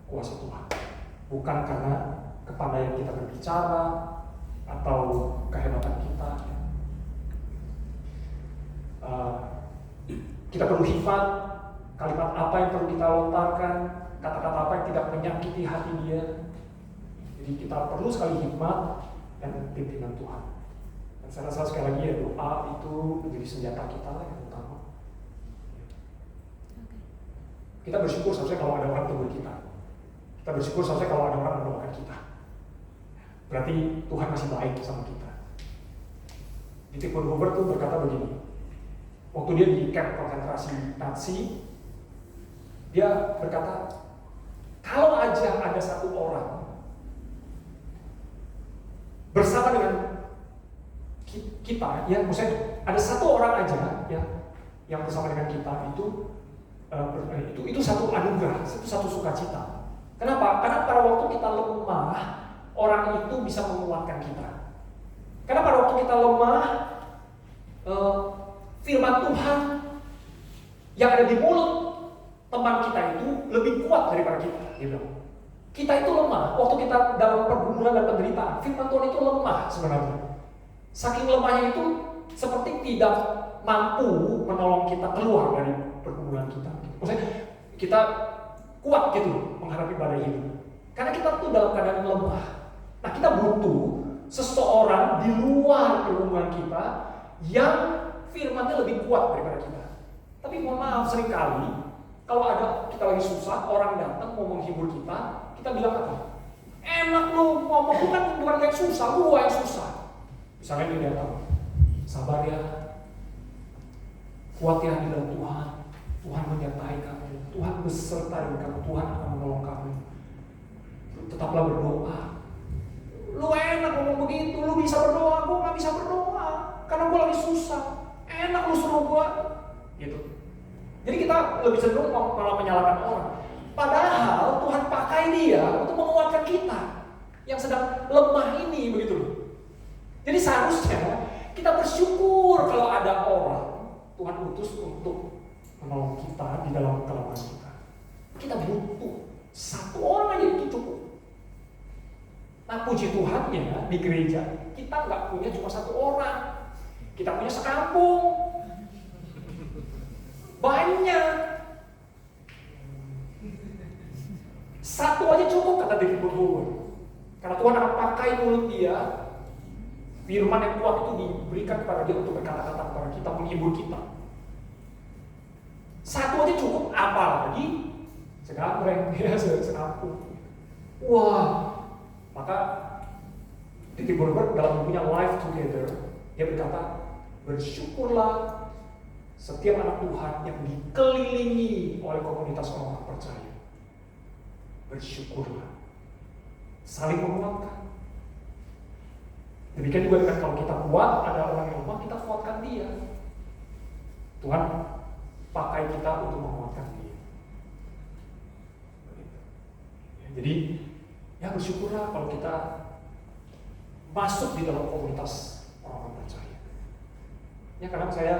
kuasa Tuhan, bukan karena kepandaian kita berbicara atau kehebatan kita. Kita perlu hikmat, kalimat apa yang perlu kita lontarkan, kata-kata apa yang tidak menyakiti hati dia. Jadi kita perlu sekali hikmat dan pimpinan Tuhan. Dan saya rasa sekali lagi ya, doa itu menjadi senjata kita yang utama. Kita bersyukur seharusnya kalau ada orang tegur kita. Kita bersyukur seharusnya kalau ada orang mendoakan kita. Berarti Tuhan masih baik sama kita. D.T. Bonhoeffer tuh berkata begini. Waktu dia di camp konsentrasi Nazi, dia berkata, kalau aja ada satu orang bersama dengan kita, ya maksudnya ada satu orang aja ya yang bersama dengan kita itu satu anugerah, satu sukacita. Kenapa? Karena pada waktu kita lemah, orang itu bisa menguatkan kita. Karena pada waktu kita lemah, firman Tuhan yang ada di mulut teman kita itu lebih kuat daripada kita. Dia bilang, kita itu lemah. Waktu kita dalam pergumulan dan penderitaan, firman Tuhan itu lemah sebenarnya. Saking lemahnya itu seperti tidak mampu menolong kita keluar dari pergumulan kita. Maksudnya kita kuat gitu menghadapi badai hidup. Karena kita tuh dalam keadaan lemah. Nah, kita butuh seseorang di luar pergumulan kita yang firmannya lebih kuat daripada kita. Tapi mohon maaf, seringkali kalau ada kita lagi susah, orang datang mau menghibur kita, kita bilang apa? Enak lu ngomong, bukan yang susah, gua yang susah. Misalnya dia datang, sabar ya, kuat ya di dalam Tuhan. Tuhan menyertai kamu, Tuhan beserta dengan kamu, Tuhan akan menolong kamu. Tetaplah berdoa. Lu enak ngomong begitu, lu bisa berdoa, gua nggak bisa berdoa karena gua lagi susah. Enak lu suruh gua, gitu. Jadi kita lebih cenderung malah menyalahkan orang. Padahal Tuhan pakai dia untuk menguatkan kita yang sedang lemah ini, begitu loh. Jadi seharusnya kita bersyukur kalau ada orang Tuhan utus untuk menolong kita di dalam kelemahan kita. Kita butuh satu orang aja itu cukup. Nah, puji Tuhannya di gereja kita nggak punya cuma satu orang, kita punya sekampung, banyak. Satu aja cukup, kata D.T. Bonhoeffer. Karena Tuhan akan pakai mulut dia, firman yang kuat itu diberikan kepada dia untuk berkata-kata kepada kita, menghibur kita. Satu aja cukup, apalagi sekambreng, ya sekampung. Wah, Maka Dietrich Bonhoeffer dalam bukunya Life Together, dia berkata, bersyukurlah setiap anak Tuhan yang dikelilingi oleh komunitas orang percaya. Bersyukurlah, saling menguatkan. Demikian juga dengan kalau kita kuat, ada orang yang lemah, kita kuatkan dia. Tuhan pakai kita untuk menguatkan dia. Jadi, ya bersyukurlah kalau kita masuk di dalam komunitas orang percaya. Ya kadang saya,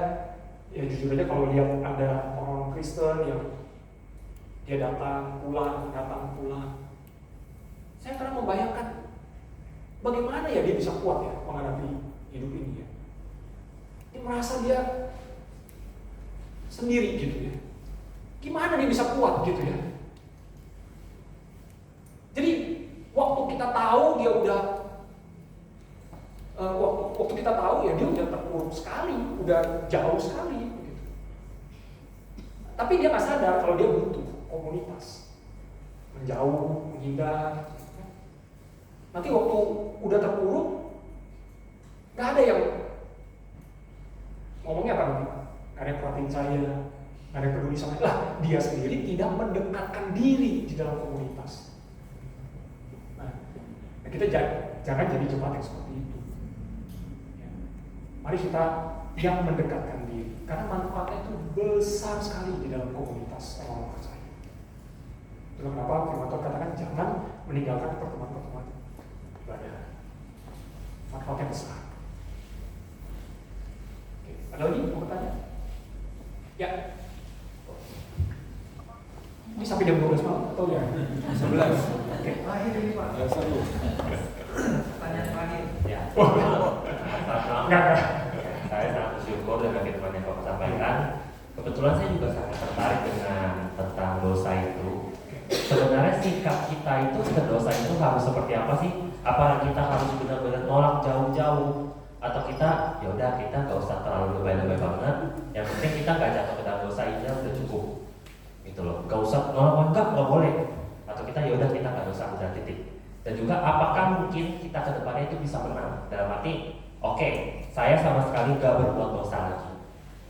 ya jujur aja kalau lihat ada orang Kristen yang dia datang pulang, saya kadang membayangkan bagaimana ya dia bisa kuat ya menghadapi hidup ini ya. Dia merasa dia sendiri gitu ya. Gimana dia bisa kuat gitu ya? Jadi waktu kita tahu dia udah waktu kita tahu ya dia udah terpuruk sekali, udah jauh sekali gitu. Tapi dia nggak sadar kalau dia butuh komunitas, menjauh, menghindar. Nanti waktu udah terpuruk, nggak ada yang ngomongnya apa nanti? Nggak ada yang perhatiin saya, nggak ada yang peduli sama lah. Dia sendiri tidak mendekatkan diri di dalam komunitas. Nah, kita jangan jadi jemaat yang seperti itu. Ya. Mari kita yang mendekatkan diri, karena manfaatnya itu besar sekali di dalam komunitas orang percaya. Itu kenapa firman Tuhan katakan jangan meninggalkan pertemuan-pertemuan ibadah. Manfaatnya besar. Oke, ada lagi mau bertanya? Ya. Ini sampai jam 12 malam atau ya? 11. Oke. Akhir ini Pak. Ya seru. Pertanyaan terakhir. Ya. Enggak. Saya sangat bersyukur dengan firman yang Bapak sampaikan. Kebetulan saya juga sangat tertarik dengan tentang dosa itu. Sebenarnya sikap kita itu ke dosa itu harus seperti apa sih? Apa kita harus benar-benar nolak jauh-jauh? Atau kita, ya udah kita nggak usah terlalu lebay-lebay banget. Yang penting kita nggak jatuh ke dalam dosa ini udah cukup. Gitu loh. Nggak usah nolak, nggak boleh. Atau kita ya udah kita nggak usah udah titik. Dan juga apakah mungkin kita ke depannya itu bisa menang? Dalam arti, oke, saya sama sekali nggak berbuat dosa lagi.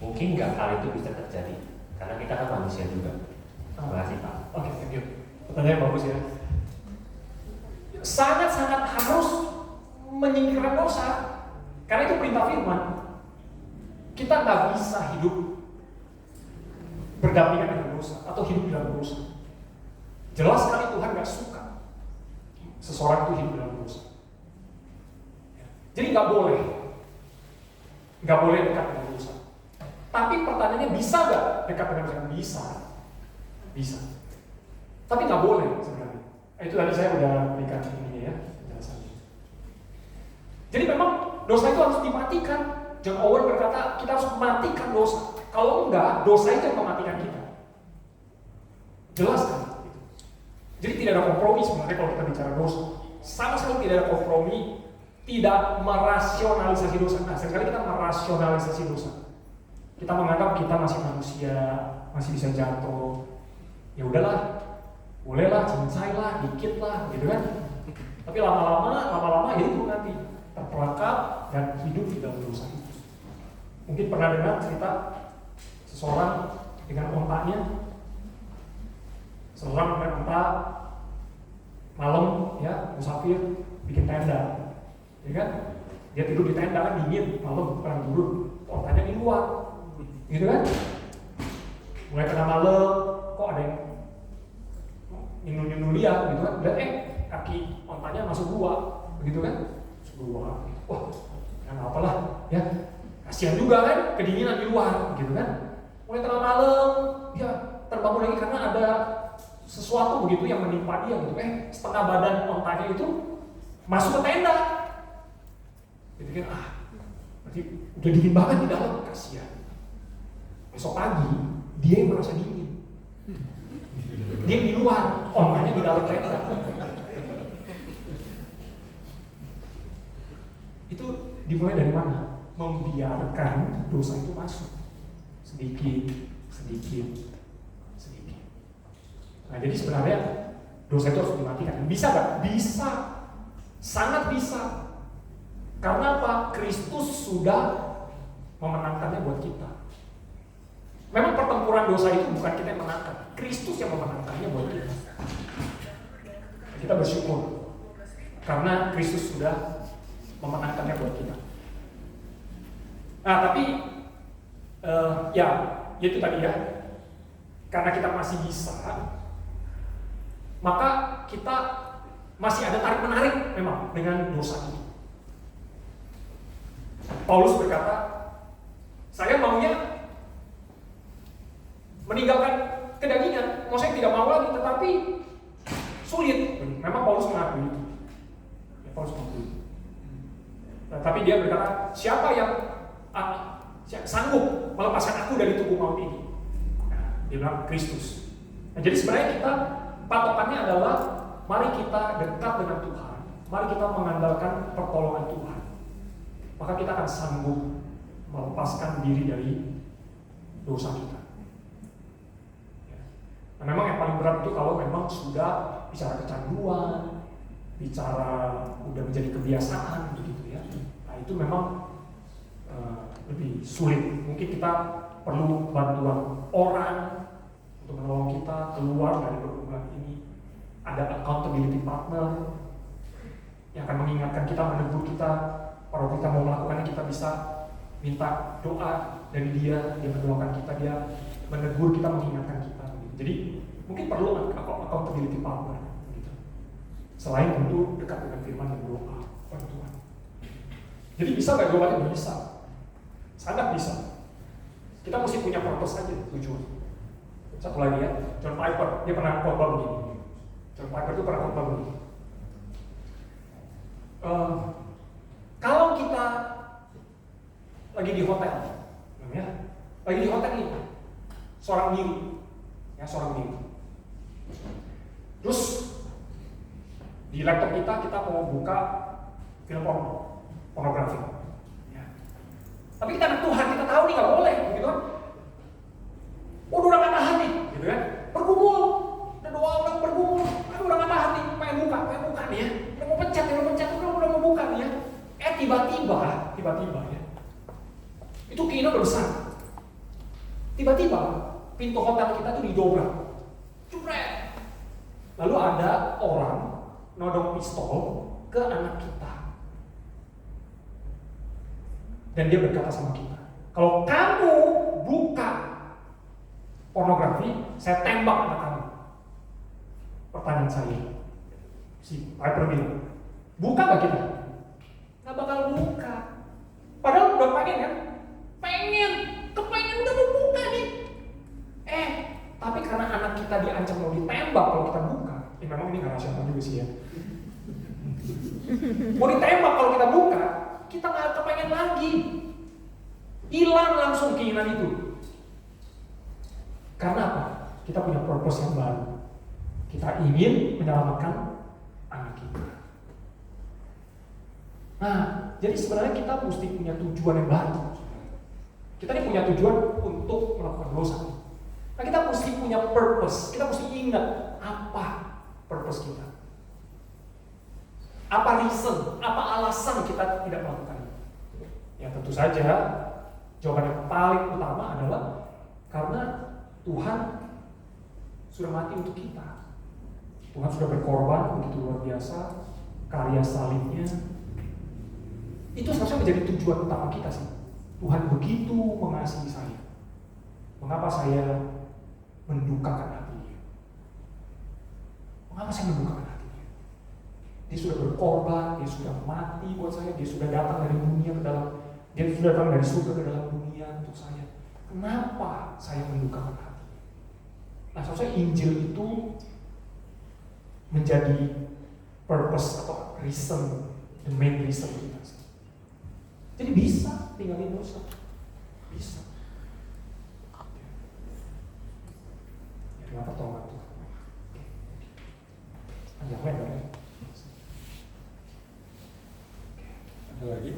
Mungkin nggak hal itu bisa terjadi karena kita kan manusia juga. Terima kasih Pak. Oke, thank you. Pertanyaan bagus ya. Sangat-sangat harus menyingkirkan dosa. Karena itu perintah firman. Kita nggak bisa hidup berdampingan dengan dosa atau hidup dalam dosa. Jelas sekali Tuhan nggak suka seseorang itu hidup dalam dosa. Jadi nggak boleh dekat dengan dosa. Tapi pertanyaannya bisa nggak dekat dengan dosa? Bisa. Tapi nggak boleh sebenarnya. Itu tadi saya udah berikan ini ya penjelasannya. Jadi memang dosa itu harus dimatikan. John Owen berkata kita harus mematikan dosa. Kalau enggak, dosa itu yang mematikan kita. Jelas kan? Jadi tidak ada kompromi sebenarnya kalau kita bicara dosa. Sama sekali tidak ada kompromi. Tidak merasionalisasi dosa. Nah, sekali kita merasionalisasi dosa. Kita menganggap kita masih manusia, masih bisa jatuh. Ya udahlah, bolehlah, cincailah, dikit lah, gitu kan? Tapi lama-lama ya itu nanti terperangkap dan hidup di dalam dosa itu. Mungkin pernah dengar cerita seseorang dengan ontanya, seseorang dengan onta malam ya musafir bikin tenda, ya kan? Dia tidur di tenda kan dingin malam kurang turun, ontanya di luar, gitu kan? Mulai tengah malam kok ada yang nyundul dia, gitu kan? Dan kaki ontanya masuk gua, begitu kan? Gua, wah, kan apalah, ya kasihan juga kan, kedinginan di luar, gitu kan? Mulai tengah malam, dia terbangun lagi karena ada sesuatu begitu yang menimpa dia, gitu. Setengah badan ontanya itu masuk ke tenda, gitu kan? Berarti udah dingin banget di dalam, kasihan. Besok pagi dia yang merasa dingin, dia di luar, ontanya di dalam tenda. Itu dimulai dari mana? Membiarkan dosa itu masuk sedikit. Nah, jadi sebenarnya dosa itu harus dimatikan. Bisa nggak? Bisa. Sangat bisa. Karena apa? Kristus sudah memenangkannya buat kita. Memang pertempuran dosa itu bukan kita yang menangkan, Kristus yang memenangkannya buat kita. Kita bersyukur karena Kristus sudah memenangkannya buat kita. Nah, tapi ya itu tadi ya. Karena kita masih bisa, maka kita masih ada tarik menarik memang dengan dosa ini. Paulus berkata, saya maunya meninggalkan kedagingan, maksudnya tidak mau lagi, tetapi sulit. Memang Paulus mengakui itu. Ya, Paulus mengakui itu. Nah, tapi dia berkata, siapa yang sanggup melepaskan aku dari tubuh maut ini? Nah, dia bilang Kristus. Nah, jadi sebenarnya kita patokannya adalah mari kita dekat dengan Tuhan, mari kita mengandalkan pertolongan Tuhan. Maka kita akan sanggup melepaskan diri dari dosa kita. Nah, memang yang paling berat itu kalau memang sudah bicara kecanduan, bicara udah menjadi kebiasaan begitu ya. Nah, itu memang lebih sulit. Mungkin kita perlu bantuan orang untuk menolong kita keluar dari pergumulan ini. Ada accountability partner yang akan mengingatkan kita, menegur kita. Kalau kita mau melakukannya, kita bisa minta doa dari dia mendoakan kita, dia menegur kita, mengingatkan kita. Jadi mungkin perlu accountability partner gitu. Selain tentu dekat dengan firman dan doa bantuan. Jadi bisa nggak jawabannya? Bisa, sangat bisa. Kita mesti punya purpose aja, tujuan. Satu lagi ya, John Piper, dia pernah khotbah begini. John Piper itu pernah khotbah begini. Kalau kita lagi di hotel, ya, lagi di hotel ini, seorang diri. Terus di laptop kita mau buka film pornografi. Ya. Tapi kita anak Tuhan, kita tahu nih nggak boleh, gitu kan? Udah nggak tahan nih, gitu kan? Bergumul, dan doa orang bergumul, udah nggak tahan nih, pengen buka nih ya. Udah mau pencet, udah mau buka nih ya. Tiba-tiba ya, itu keinginan udah besar. Tiba-tiba pintu hotel kita tuh didobrak, jebret. Lalu ada orang nodong pistol ke anak kita, dan dia berkata sama kita, kalau kamu buka pornografi, saya tembak anak kamu. Pertanyaan saya, si Piper bilang, buka gak kita? Gak bakal buka. Padahal udah pengen kan? Kepengen udah mau buka nih. Tapi karena anak kita diancam mau ditembak kalau kita buka, memang ini gak rasional juga sih ya. Mau ditembak kalau kita buka, kita gak kepengen lagi. Hilang langsung keinginan itu. Karena apa? Kita punya purpose yang baru. Kita ingin menyelamatkan anak kita. Nah, jadi sebenarnya kita mesti punya tujuan yang baru. Kita ini punya tujuan untuk melakukan dosa. Nah, kita mesti punya purpose. Kita mesti ingat apa purpose kita. Apa reason, apa alasan kita tidak melakukan. Ya tentu saja jawaban yang paling utama adalah karena Tuhan sudah mati untuk kita. Tuhan sudah berkorban begitu luar biasa, karya salibnya. Itu seharusnya menjadi tujuan utama kita sih. Tuhan begitu mengasihi saya. Mengapa saya mendukakan hatinya? Mengapa saya mendukakan hatinya? Dia sudah berkorban, dia sudah mati buat saya, dia sudah datang dari dunia ke dalam, dia sudah datang dari surga ke dalam dunia untuk saya. Kenapa saya mendukakan hatinya? Nah, seharusnya Injil itu menjadi purpose atau reason, the main reason kita. Jadi bisa tinggalin dosa, bisa. Ya, kenapa tolong Tuhan? Panjang lebar ya. Ada lagi?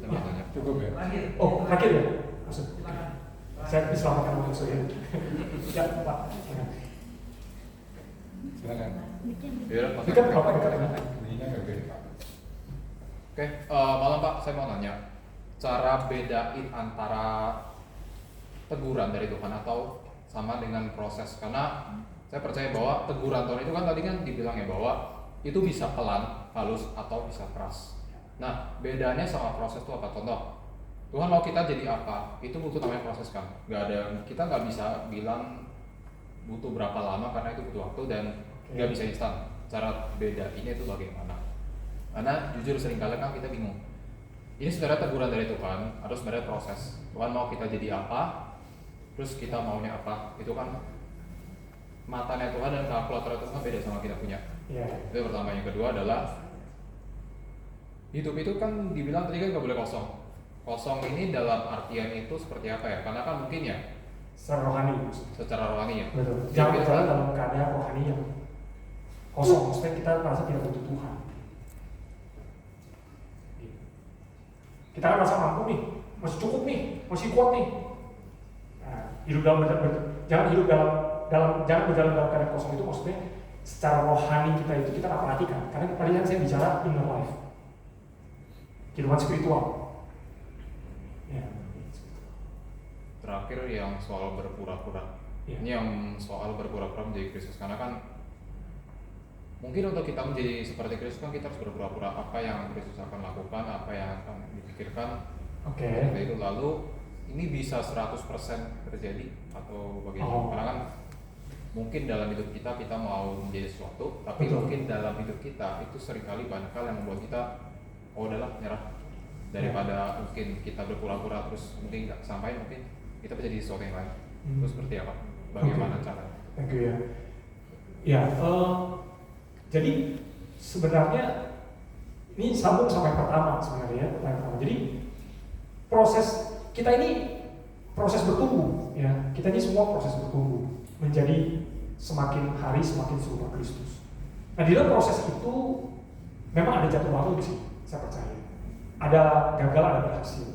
Banyak. Cukup ya? Oh, akhir ya? Maksud? Saya diselamatkan maksud ya. Ya, Pak. Silakan. Ya udah, Dekat Bapak, dekat dengan. Ininya nggak gede Pak. Oke, malam Pak, saya mau nanya cara bedain antara teguran dari Tuhan atau sama dengan proses, karena saya percaya bahwa teguran Tuhan itu kan tadi kan dibilang ya bahwa itu bisa pelan, halus atau bisa keras. Nah, bedanya sama proses itu apa? Contoh, Tuhan mau kita jadi apa? Itu butuh namanya proses kan. Kita nggak bisa bilang butuh berapa lama karena itu butuh waktu dan nggak bisa instan. Cara bedainnya itu bagaimana? Karena jujur seringkali kan kita bingung. Ini sebenarnya teguran dari Tuhan, harus sebenarnya proses. Tuhan mau kita jadi apa, terus kita maunya apa. Itu kan matanya Tuhan dan kalkulator Tuhan beda sama kita punya. Iya. Itu pertama. Yang kedua adalah hidup itu kan dibilang tadi kan nggak boleh kosong. Kosong ini dalam artian itu seperti apa ya? Karena kan mungkin ya Secara rohani. secara rohani ya. Betul. Jangan berjalan dalam keadaan rohani yang kosong. Maksudnya kita merasa tidak butuh Tuhan. Kita kan merasa mampu nih, masih cukup nih, masih kuat nih. Nah, hidup jangan hidup jangan berjalan dalam keadaan kosong itu maksudnya secara rohani kita itu kita nggak perhatikan. Karena tadi kan saya bicara inner life, kehidupan spiritual. Ya. Terakhir yang soal berpura-pura. Ya. Ini yang soal berpura-pura menjadi Kristus, karena kan mungkin untuk kita menjadi seperti Kristus kan kita harus berpura-pura apa yang Kristus akan lakukan, apa yang akan dipikirkan. Oke. Seperti itu. Lalu ini bisa 100% terjadi atau bagaimana? Oh. Karena kan mungkin dalam hidup kita mau menjadi sesuatu, tapi Betul. mungkin dalam hidup kita itu seringkali banyak hal yang membuat kita udahlah nyerah, daripada mungkin kita berpura-pura terus mungkin nggak sampai, mungkin kita bisa jadi sesuatu yang lain. Itu seperti apa? Bagaimana cara? Thank you ya. Ya, jadi sebenarnya ini sambung sampai pertama sebenarnya pertanyaan pertama. Jadi proses kita ini proses bertumbuh ya. Kita ini semua proses bertumbuh menjadi semakin hari semakin serupa Kristus. Nah di dalam proses itu memang ada jatuh bangun sih, saya percaya. Ada gagal, ada berhasil.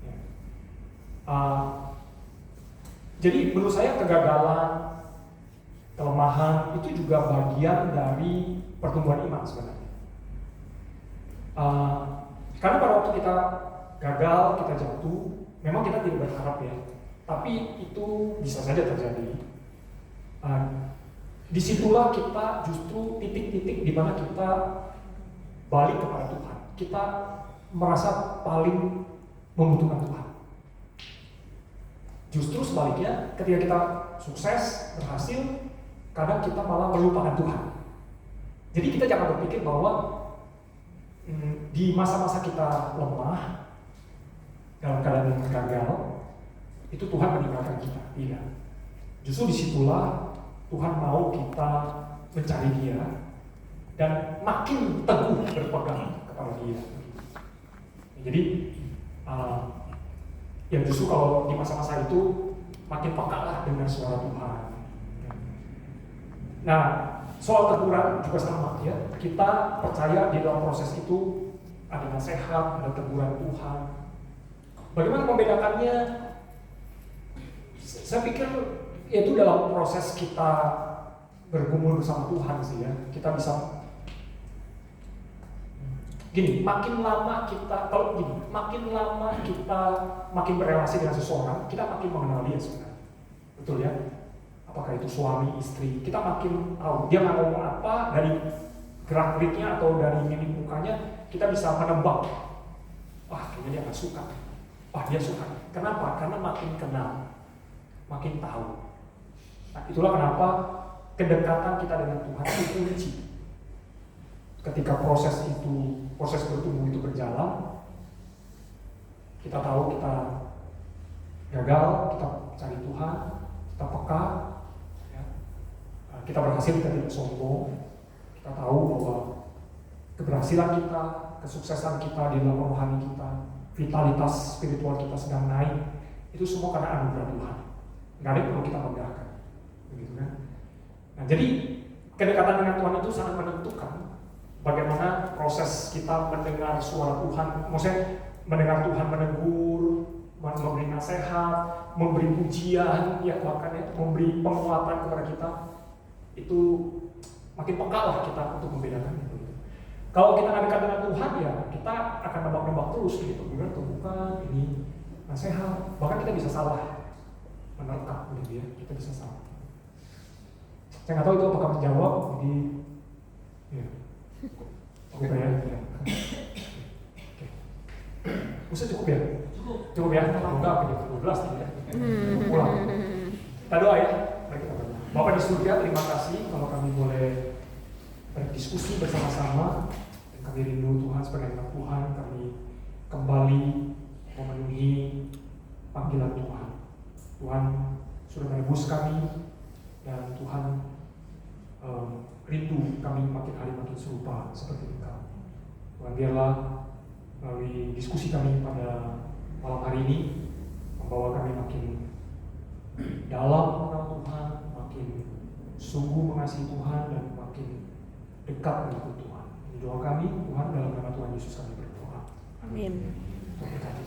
Ya. Jadi menurut saya kegagalan, kelemahan itu juga bagian dari pertumbuhan iman sebenarnya. Karena pada waktu kita gagal, kita jatuh, memang kita tidak berharap ya, tapi itu bisa saja terjadi. Disitulah kita justru titik-titik di mana kita balik kepada Tuhan. Kita merasa paling membutuhkan Tuhan. Justru sebaliknya, ketika kita sukses, berhasil, kadang kita malah melupakan Tuhan. Jadi kita jangan berpikir bahwa di masa-masa kita lemah, dalam keadaan yang gagal, itu Tuhan meninggalkan kita. Tidak. Justru disitulah Tuhan mau kita mencari Dia dan makin teguh berpegang kepada Dia. Jadi ya justru kalau di masa-masa itu makin pekalah dengan suara Tuhan. Nah, soal teguran juga sama ya. Kita percaya di dalam proses itu ada nasihat, ada teguran Tuhan. Bagaimana membedakannya? Saya pikir itu dalam proses kita bergumul bersama Tuhan sih ya. Kita bisa gini, makin lama kita makin berrelasi dengan seseorang, kita makin mengenal dia sebenarnya. Betul ya? Apakah itu suami, istri, kita makin tahu dia mau ngomong apa, dari gerak-geriknya atau dari mimik mukanya kita bisa menebak. Wah, kayaknya dia nggak suka. Wah, dia suka. Kenapa? Karena makin kenal, makin tahu. Nah, itulah kenapa kedekatan kita dengan Tuhan itu kunci. Ketika proses bertumbuh itu berjalan, kita tahu kita gagal, kita cari Tuhan, kita peka, ya. Kita berhasil, kita tidak sombong, kita tahu bahwa keberhasilan kita, kesuksesan kita di dalam rohani kita, vitalitas spiritual kita sedang naik, itu semua karena anugerah Tuhan. Nggak ada yang perlu kita banggakan, begitu kan? Nah, jadi kedekatan dengan Tuhan itu sangat menentukan bagaimana proses kita mendengar suara Tuhan, maksudnya mendengar Tuhan menegur, memberi nasihat, memberi pujian, ya bahkan ya, memberi penguatan kepada kita. Itu makin peka lah kita untuk membedakan itu. Kalau kita nggak dekat dengan Tuhan ya kita akan nebak-nebak terus gitu, benar atau bukan, ini nasihat, bahkan kita bisa salah menerka gitu ya, kita bisa salah. Saya nggak tahu itu apakah menjawab, jadi ya. Oke ya. Oke. Usah cukup ya? Cukup ya, enggak apa 12 ya. Pulang. Kita doa ya. Mari kita berdoa. Bapak di surga, terima kasih kalau kami boleh berdiskusi bersama-sama. Dan kami rindu Tuhan sebagai anak Tuhan, kami kembali memenuhi panggilan Tuhan. Tuhan sudah menebus kami dan Tuhan rindu kami makin hari makin serupa seperti Engkau. Tuhan biarlah melalui diskusi kami pada malam hari ini membawa kami makin dalam mengenal Tuhan, makin sungguh mengasihi Tuhan dan makin dekat mengikut Tuhan. Ini doa kami, Tuhan, dalam nama Tuhan Yesus kami berdoa. Amin. Tuhan berkati.